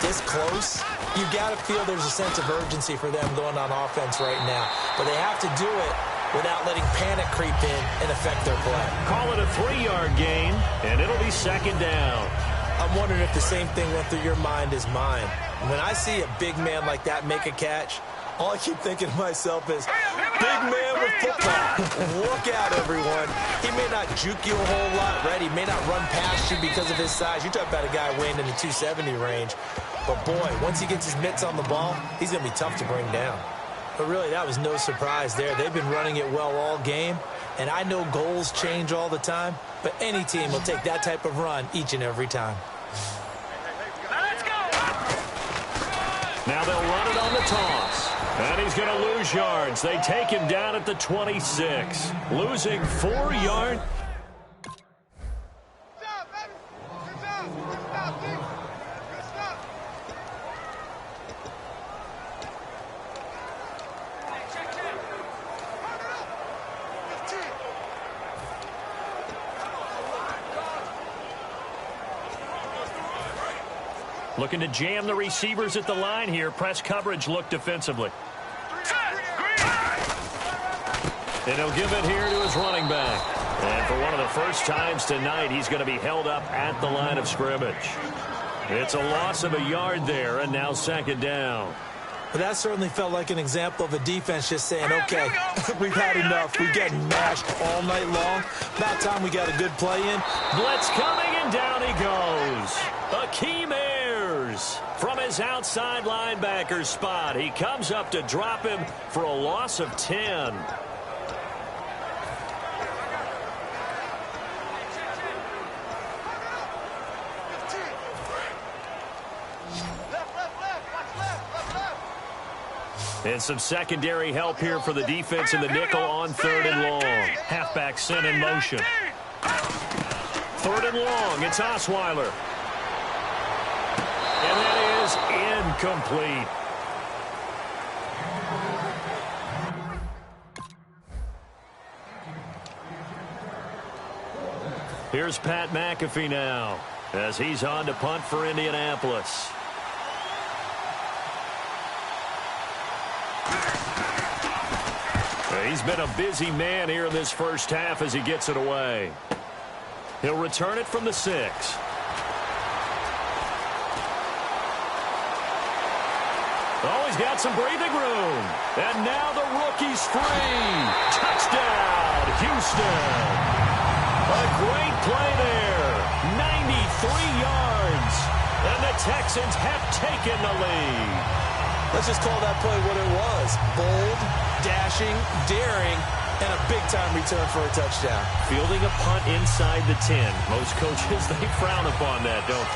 this close, you got to feel there's a sense of urgency for them going on offense right now. But they have to do it without letting panic creep in and affect their play. Call it a 3-yard gain, and it'll be 2nd down. I'm wondering if the same thing went through your mind as mine. When I see a big man like that make a catch, all I keep thinking to myself is, big man with football. Look out, everyone. He may not juke you a whole lot, right? He may not run past you because of his size. You're talking about a guy weighing in the 270 range. But, boy, once he gets his mitts on the ball, he's going to be tough to bring down. But, really, that was no surprise there. They've been running it well all game. And I know goals change all the time, but any team will take that type of run each and every time. Now they'll run it on the toss. And he's going to lose yards. They take him down at the 26. Losing 4 yards. Looking to jam the receivers at the line here. Press coverage look defensively. And he'll give it here to his running back. And for one of the first times tonight, he's going to be held up at the line of scrimmage. It's a loss of a yard there, and now 2nd down. But that certainly felt like an example of a defense just saying, okay, we've had enough. We've gotten mashed all night long. About time we got a good play in. Blitz coming, and down he goes. Akeem Ayers from his outside linebacker spot. He comes up to drop him for a loss of 10. And some secondary help here for the defense in the nickel on 3rd and long. Halfback sent in motion. 3rd and long. It's Osweiler. And that is incomplete. Here's Pat McAfee now as he's on to punt for Indianapolis. He's been a busy man here in this first half as he gets it away. He'll return it from the 6. Oh, he's got some breathing room. And now the rookie's free. Touchdown, Houston. A great play there. 93 yards. And the Texans have taken the lead. Let's just call that play what it was. Bold, dashing, daring, and a big-time return for a touchdown. Fielding a punt inside the 10. Most coaches, they frown upon that, don't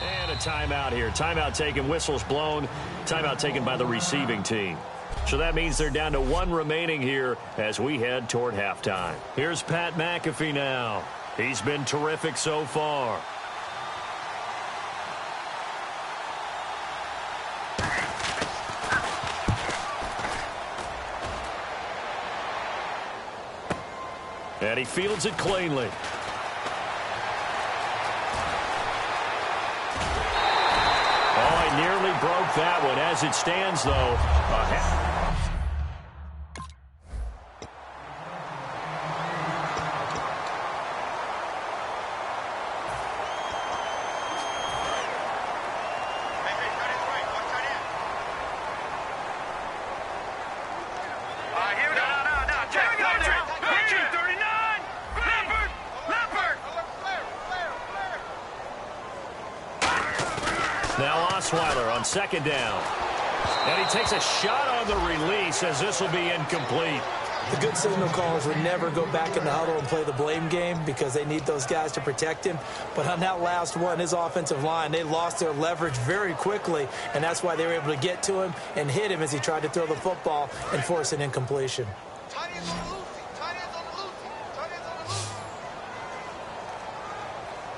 they? And a timeout here. Timeout taken, whistles blown. Timeout taken by the receiving team. So that means they're down to 1 remaining here as we head toward halftime. Here's Pat McAfee now. He's been terrific so far. And he fields it cleanly. Oh, he nearly broke that one. As it stands, though, now Osweiler on second down. And he takes a shot on the release as this will be incomplete. The good signal callers would never go back in the huddle and play the blame game because they need those guys to protect him. But on that last one, his offensive line, they lost their leverage very quickly, and that's why they were able to get to him and hit him as he tried to throw the football and force an incompletion.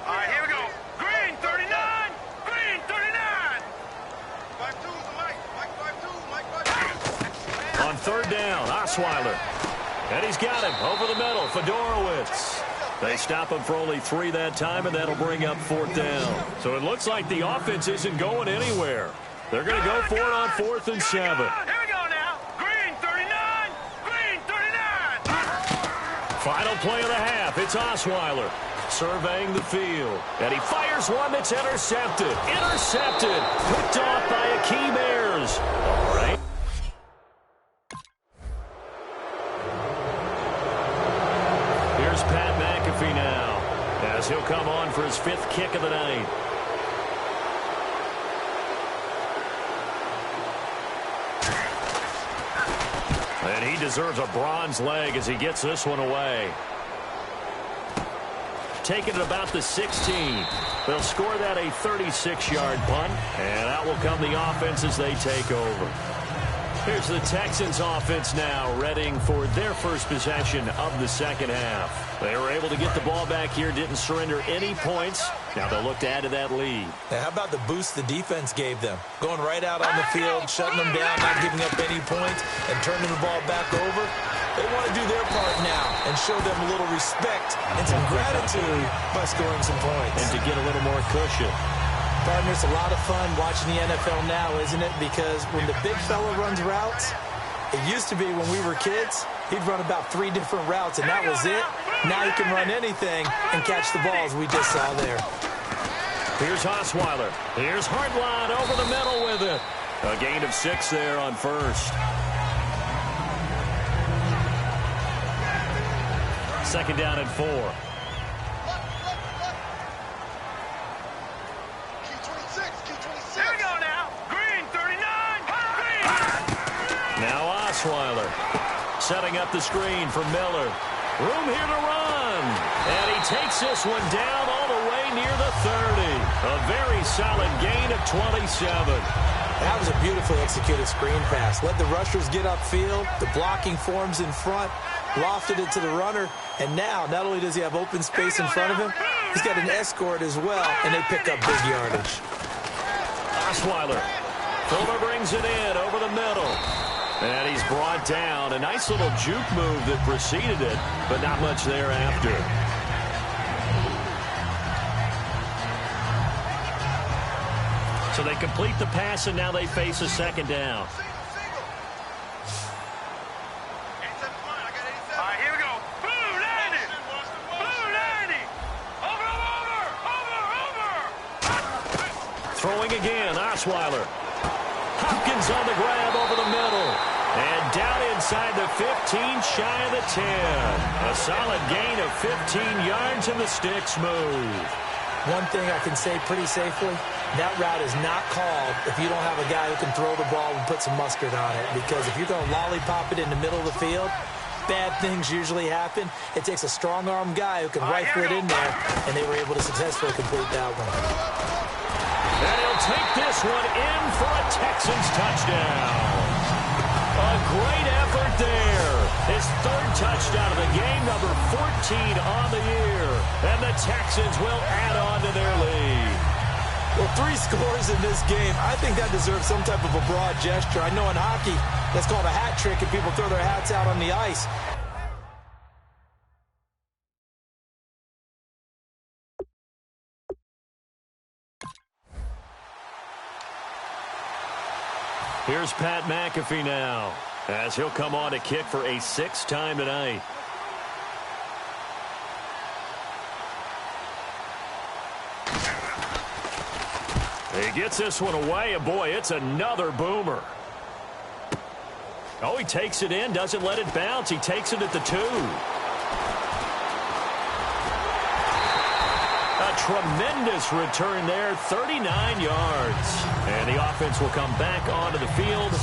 All right, here we go. Green, 39. Green, 39. 5-2, Mike. Mike 5-2. Mike 5-2. On third down, Osweiler. And he's got him over the middle, Fedorowicz. They stop him for only 3 that time, and that'll bring up fourth down. So it looks like the offense isn't going anywhere. They're going to go for it on 4th and 7. Here we go now. Green, 39. Green, 39. Final play of the half. It's Osweiler surveying the field. And he fires one that's intercepted. Intercepted. Picked off by Akeem Ayers. All right. Here's Pat McAfee now as he'll come on for his 5th kick of the night. And he deserves a bronze leg as he gets this one away. Taking it about the 16. They'll score that a 36-yard punt, and out will come the offense as they take over. Here's the Texans offense now, readying for their first possession of the second half. They were able to get the ball back here, didn't surrender any points. Now they'll look to add to that lead. Now, how about the boost the defense gave them? Going right out on the field, shutting them down, not giving up any points, and turning the ball back over. They want to do their part now and show them a little respect and some gratitude by scoring some points. And to get a little more cushion. Partner, it's a lot of fun watching the NFL now, isn't it? Because when the big fella runs routes, it used to be when we were kids, he'd run about 3 different routes, and that was it. Now he can run anything and catch the balls we just saw there. Here's Osweiler. Here's Hartline over the middle with it. A gain of 6 there on first. Second down and 4. Now Osweiler setting up the screen for Miller. Room here to run. And he takes this one down all the way near the 30. A very solid gain of 27. That was a beautifully executed screen pass. Let the rushers get upfield. The blocking forms in front. Lofted it to the runner. And now, not only does he have open space in front of him, he's got an escort as well, and they pick up big yardage. Osweiler. Fuller brings it in over the middle. And he's brought down. A nice little juke move that preceded it, but not much thereafter. So they complete the pass, and now they face a second down. throwing again. Osweiler. Hopkins on the grab over the middle. And down inside the 15, shy of the 10. A solid gain of 15 yards, and the sticks move. One thing I can say pretty safely, that route is not called if you don't have a guy who can throw the ball and put some mustard on it. Because if you're going to lollipop it in the middle of the field, bad things usually happen. It takes a strong-arm guy who can rifle it in there, and they were able to successfully complete that one. And he'll take this one in for a Texans touchdown. A great effort there. His third touchdown of the game, number 14 on the year. And the Texans will add on to their lead. Well, 3 scores in this game. I think that deserves some type of a broad gesture. I know in hockey, that's called a hat trick, and people throw their hats out on the ice. Here's Pat McAfee now, as he'll come on to kick for a 6th time tonight. He gets this one away, and boy, it's another boomer. Oh, he takes it in, doesn't let it bounce. He takes it at the 2. A tremendous return there, 39 yards. And the offense will come back onto the field.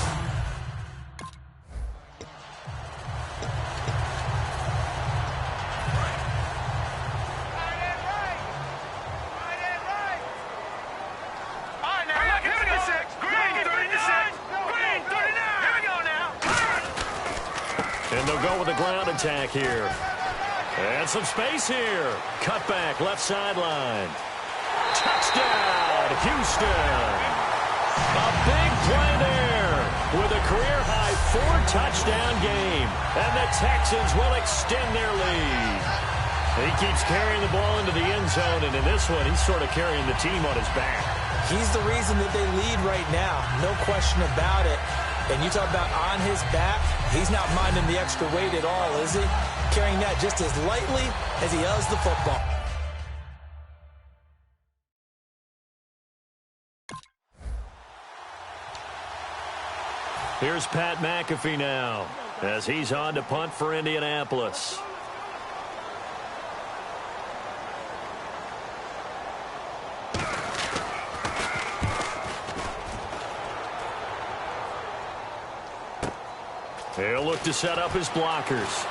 And they'll go with a ground attack here. And some space here. Cutback, left sideline. Touchdown, Houston. A big play there with a career-high 4-touchdown game. And the Texans will extend their lead. He keeps carrying the ball into the end zone, and in this one, he's sort of carrying the team on his back. He's the reason that they lead right now. No question about it. And you talk about on his back, he's not minding the extra weight at all, is he? Carrying that just as lightly as he does the football. Here's Pat McAfee now, as he's on to punt for Indianapolis. He'll look to set up his blockers.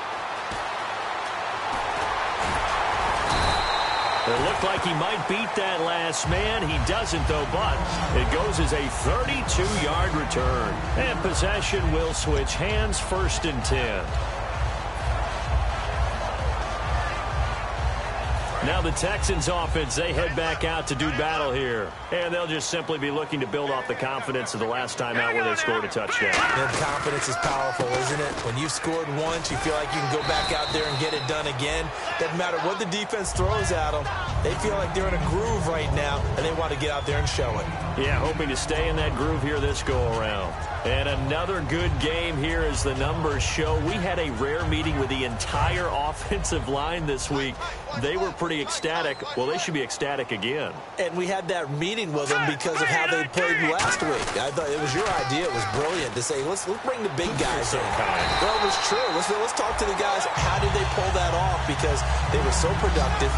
It looked like he might beat that last man. He doesn't, though, but it goes as a 32-yard return. And possession will switch hands, 1st and 10. Now the Texans offense, they head back out to do battle here. And they'll just simply be looking to build off the confidence of the last time out where they scored a touchdown. And confidence is powerful, isn't it? When you've scored once, you feel like you can go back out there and get it done again. Doesn't matter what the defense throws at them. They feel like they're in a groove right now, and they want to get out there and show it. Yeah, hoping to stay in that groove here this go-around. And another good game here as the numbers show. We had a rare meeting with the entire offensive line this week. They were pretty ecstatic. Well, they should be ecstatic again. And we had that meeting with them because of how they played last week. I thought it was your idea. It was brilliant to say, let's bring the big guys in. Well, it was true. Let's talk to the guys. How did they pull that off? Because they were so productive.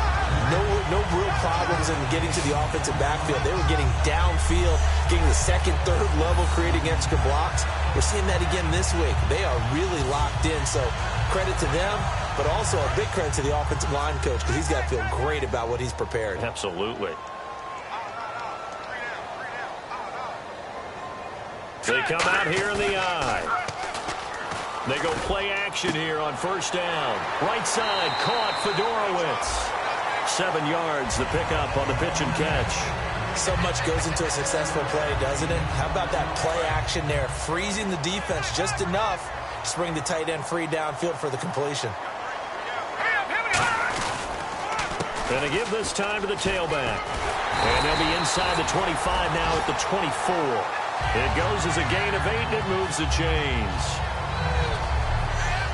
No real problems in getting to the offensive backfield. They were getting downfield, getting the second, third level, creating extra blocks. We're seeing that again this week. They are really locked in, so credit to them, but also a big credit to the offensive line coach because he's got to feel great about what he's prepared. Absolutely. They come out here in the eye. They go play action here on 1st down. Right side, caught Fedorowicz. 7 yards, the pickup on the pitch and catch. So much goes into a successful play, doesn't it? How about that play action there? Freezing the defense just enough to bring the tight end free downfield for the completion. And they give this time to the tailback. And they'll be inside the 25 now at the 24. It goes as a gain of 8, and it moves the chains.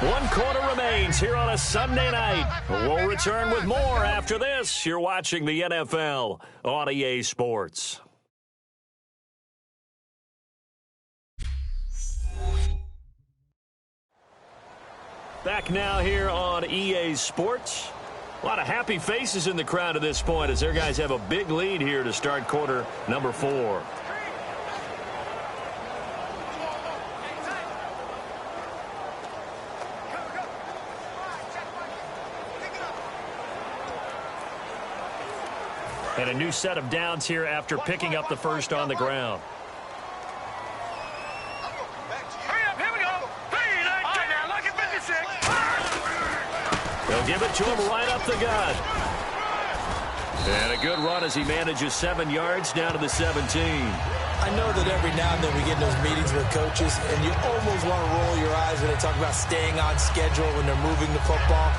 1 quarter remains here on a Sunday night. We'll return with more after this. You're watching the NFL on EA Sports. Back now here on EA Sports. A lot of happy faces in the crowd at this point as their guys have a big lead here to start quarter number 4. And a new set of downs here after picking up the first on the ground. They'll give it to him right up the gut. And a good run as he manages 7 yards down to the 17. I know that every now and then we get in those meetings with coaches, and you almost want to roll your eyes when they talk about staying on schedule when they're moving the football.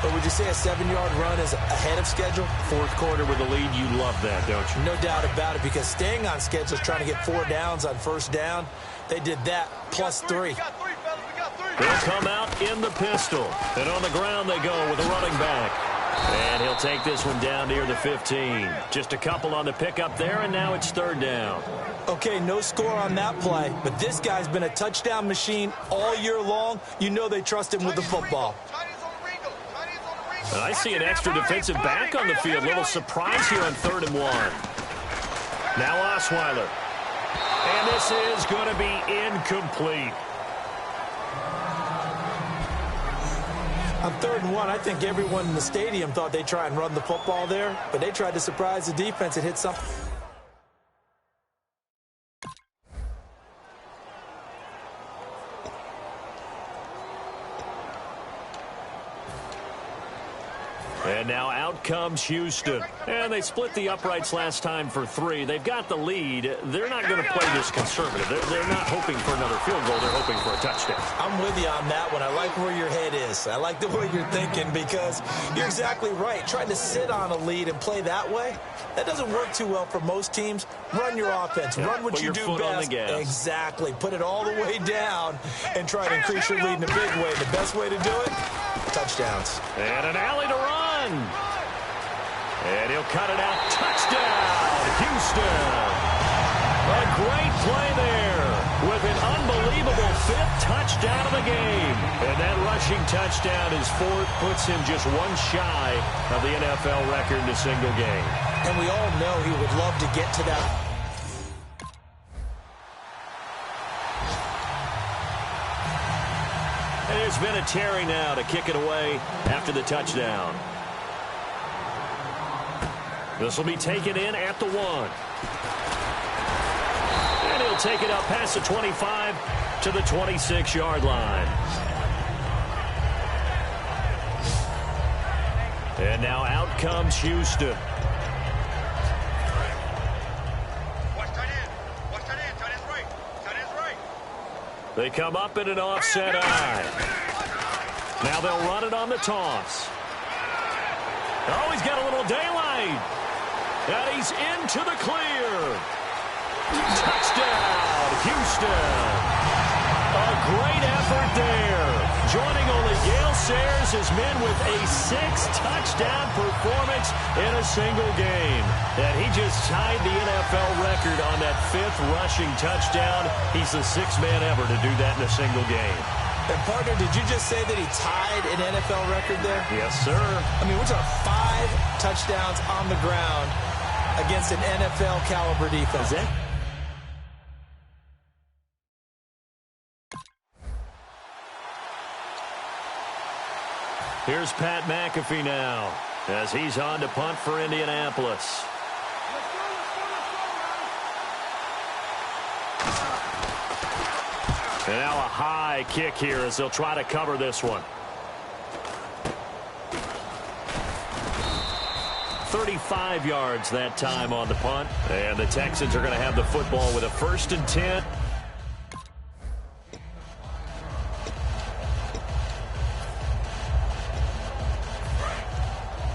But would you say a 7-yard run is ahead of schedule? Fourth quarter with a lead, you love that, don't you? No doubt about it, because staying on schedule is trying to get 4 downs on first down. They did that plus 3. They'll come out in the pistol. And on the ground they go with a running back. And he'll take this one down near the 15. Just a couple on the pickup there, and now it's 3rd down. Okay, no score on that play, but this guy's been a touchdown machine all year long. You know they trust him with the football. I see an extra defensive back on the field. Little surprise here on 3rd and 1. Now Osweiler. And this is going to be incomplete. On 3rd and 1, I think everyone in the stadium thought they'd try and run the football there, but they tried to surprise the defense and hit something. And now out comes Houston. And they split the uprights last time for 3. They've got the lead. They're not going to play this conservative. They're not hoping for another field goal. They're hoping for a touchdown. I'm with you on that one. I like where your head is. I like the way you're thinking because you're exactly right. Trying to sit on a lead and play that way, that doesn't work too well for most teams. Run your offense. Run what you do best. Exactly. Put it all the way down and try to increase your lead in a big way. The best way to do it, touchdowns. And an alley to run. And he'll cut it out. Touchdown, Houston. A great play there with an unbelievable 5th touchdown of the game. And that rushing touchdown is 4th, puts him just 1 shy of the NFL record in a single game. And we all know he would love to get to that. And there's been a Terry now to kick it away after the touchdown. This will be taken in at the 1. And he'll take it up past the 25 to the 26-yard line. And now out comes Houston. They come up in an offset eye. Now they'll run it on the toss. Oh, he's got a little daylight. And he's into the clear. Touchdown, Houston. A great effort there. Joining only Gale Sayers as men with a 6-touchdown performance in a single game. And he just tied the NFL record on that 5th rushing touchdown. He's the 6th man ever to do that in a single game. And, partner, did you just say that he tied an NFL record there? Yes, sir. I mean, we're talking 5 touchdowns on the ground against an NFL caliber defense. Here's Pat McAfee now as he's on to punt for Indianapolis. And now a high kick here as they'll try to cover this one. 35 yards that time on the punt. And the Texans are going to have the football with a 1st and 10.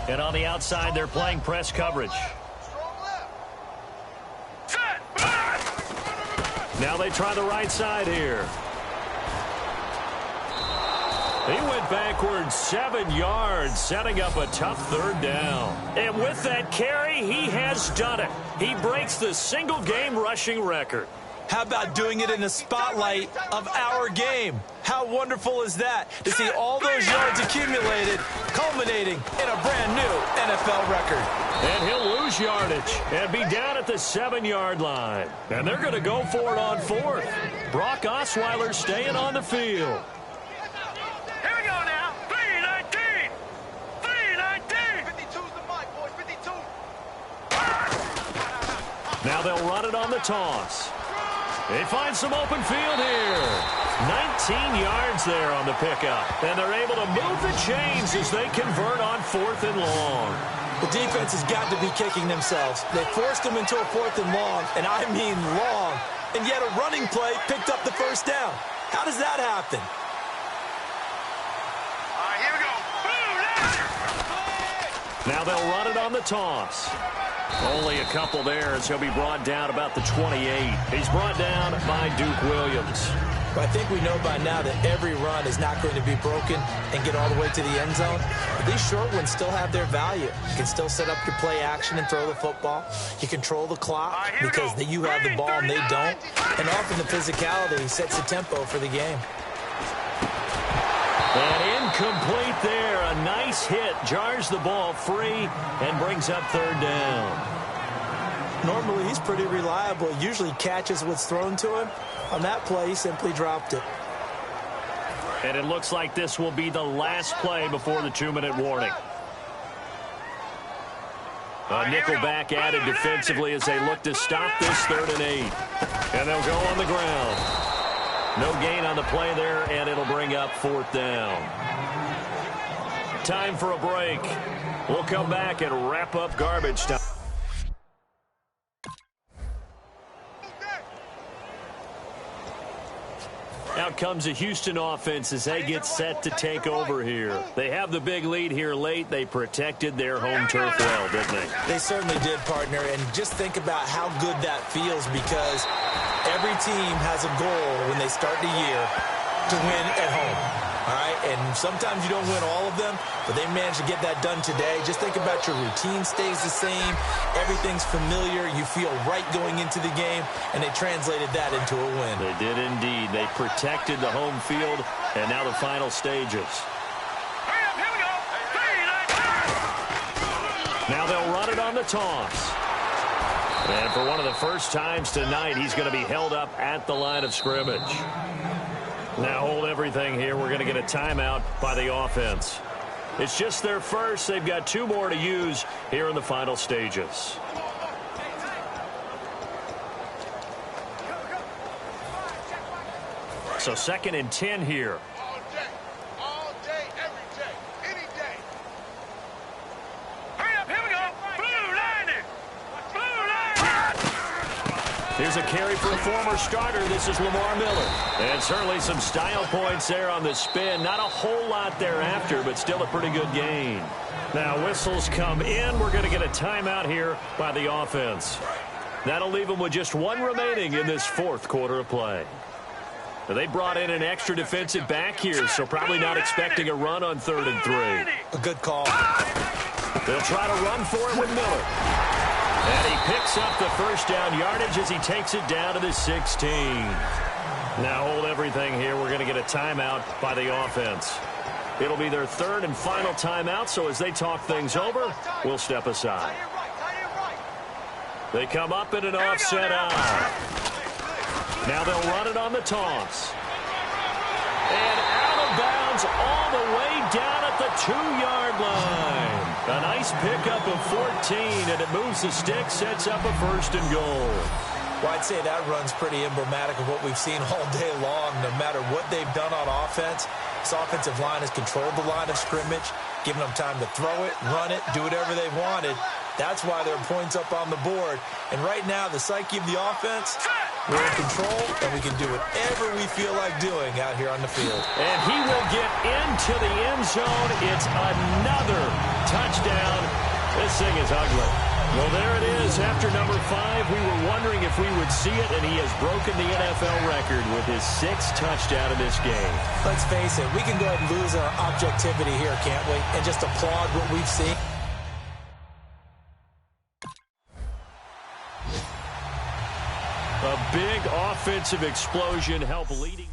And on the outside, they're playing press coverage. Now they try the right side here. He went backwards 7 yards, setting up a tough 3rd down. And with that carry, he has done it. He breaks the single-game rushing record. How about doing it in the spotlight of our game? How wonderful is that to see all those yards accumulated, culminating in a brand new NFL record. And he'll lose yardage and be down at the 7-yard line. And they're going to go for it on 4th. Brock Osweiler staying on the field. Here we go now. 3-19. 3-19. 52's the mic, boys. 52. Now they'll run it on the toss. They find some open field here. 19 yards there on the pickup. And they're able to move the chains as they convert on 4th and long. The defense has got to be kicking themselves. They forced them into a 4th and long, and I mean long. And yet a running play picked up the first down. How does that happen? All right, here we go. Now they'll run it on the toss. Only a couple there as he'll be brought down about the 28. He's brought down by Duke Williams. Well, I think we know by now that every run is not going to be broken and get all the way to the end zone. But these short ones still have their value. You can still set up your play action and throw the football. You control the clock because you have the ball and they don't. And often the physicality sets the tempo for the game. And incomplete there. A nice hit. Jars the ball free and brings up 3rd down. Normally, he's pretty reliable. Usually catches what's thrown to him. On that play, he simply dropped it. And it looks like this will be the last play before the 2-minute warning. A nickel back added defensively as they look to stop this 3rd and 8. And they'll go on the ground. No gain on the play there, and it'll bring up 4th down. Time for a break. We'll come back and wrap up garbage time. Out comes the Houston offense as they get set to take over here. They have the big lead here late. They protected their home turf well, didn't they? They certainly did, partner. And just think about how good that feels because every team has a goal when they start the year to win at home. All right, and sometimes you don't win all of them, but they managed to get that done today. Just think about your routine stays the same. Everything's familiar. You feel right going into the game, and they translated that into a win. They did indeed. They protected the home field, and now the final stages. Hurry up, here we go. 3-19. Now they'll run it on the toss. And for one of the first times tonight, he's going to be held up at the line of scrimmage. Now hold everything here. We're going to get a timeout by the offense. It's just their first. They've got 2 more to use here in the final stages. So 2nd and 10 here. All day, every day, any day. Hurry up, here we go. Blue line it. Blue line it. Here's a carry for a former starter. This is Lamar Miller. And certainly some style points there on the spin. Not a whole lot thereafter, but still a pretty good gain. Now whistles come in. We're going to get a timeout here by the offense. That'll leave them with just 1 remaining in this 4th quarter of play. Now, they brought in an extra defensive back here, so probably not expecting a run on 3rd and 3. A good call. They'll try to run for it with Miller. And he picks up the first down yardage as he takes it down to the 16. Now hold everything here. We're going to get a timeout by the offense. It'll be their 3rd and final timeout, so as they talk things over, we'll step aside. They come up in an offset out. Now they'll run it on the toss. And out of bounds all the way down at the 2-yard line. A nice pickup of 14, and it moves the stick, sets up a 1st and goal. Well, I'd say that run's pretty emblematic of what we've seen all day long. No matter what they've done on offense, this offensive line has controlled the line of scrimmage, given them time to throw it, run it, do whatever they wanted. That's why there are points up on the board. And right now, the psyche of the offense, we're in control, and we can do whatever we feel like doing out here on the field. And he will get into the end zone. It's another touchdown. This thing is ugly. Well, there it is. After number 5, we were wondering if we would see it, and he has broken the NFL record with his 6th touchdown in this game. Let's face it, we can go ahead and lose our objectivity here, can't we? And just applaud what we've seen. A big offensive explosion help leading.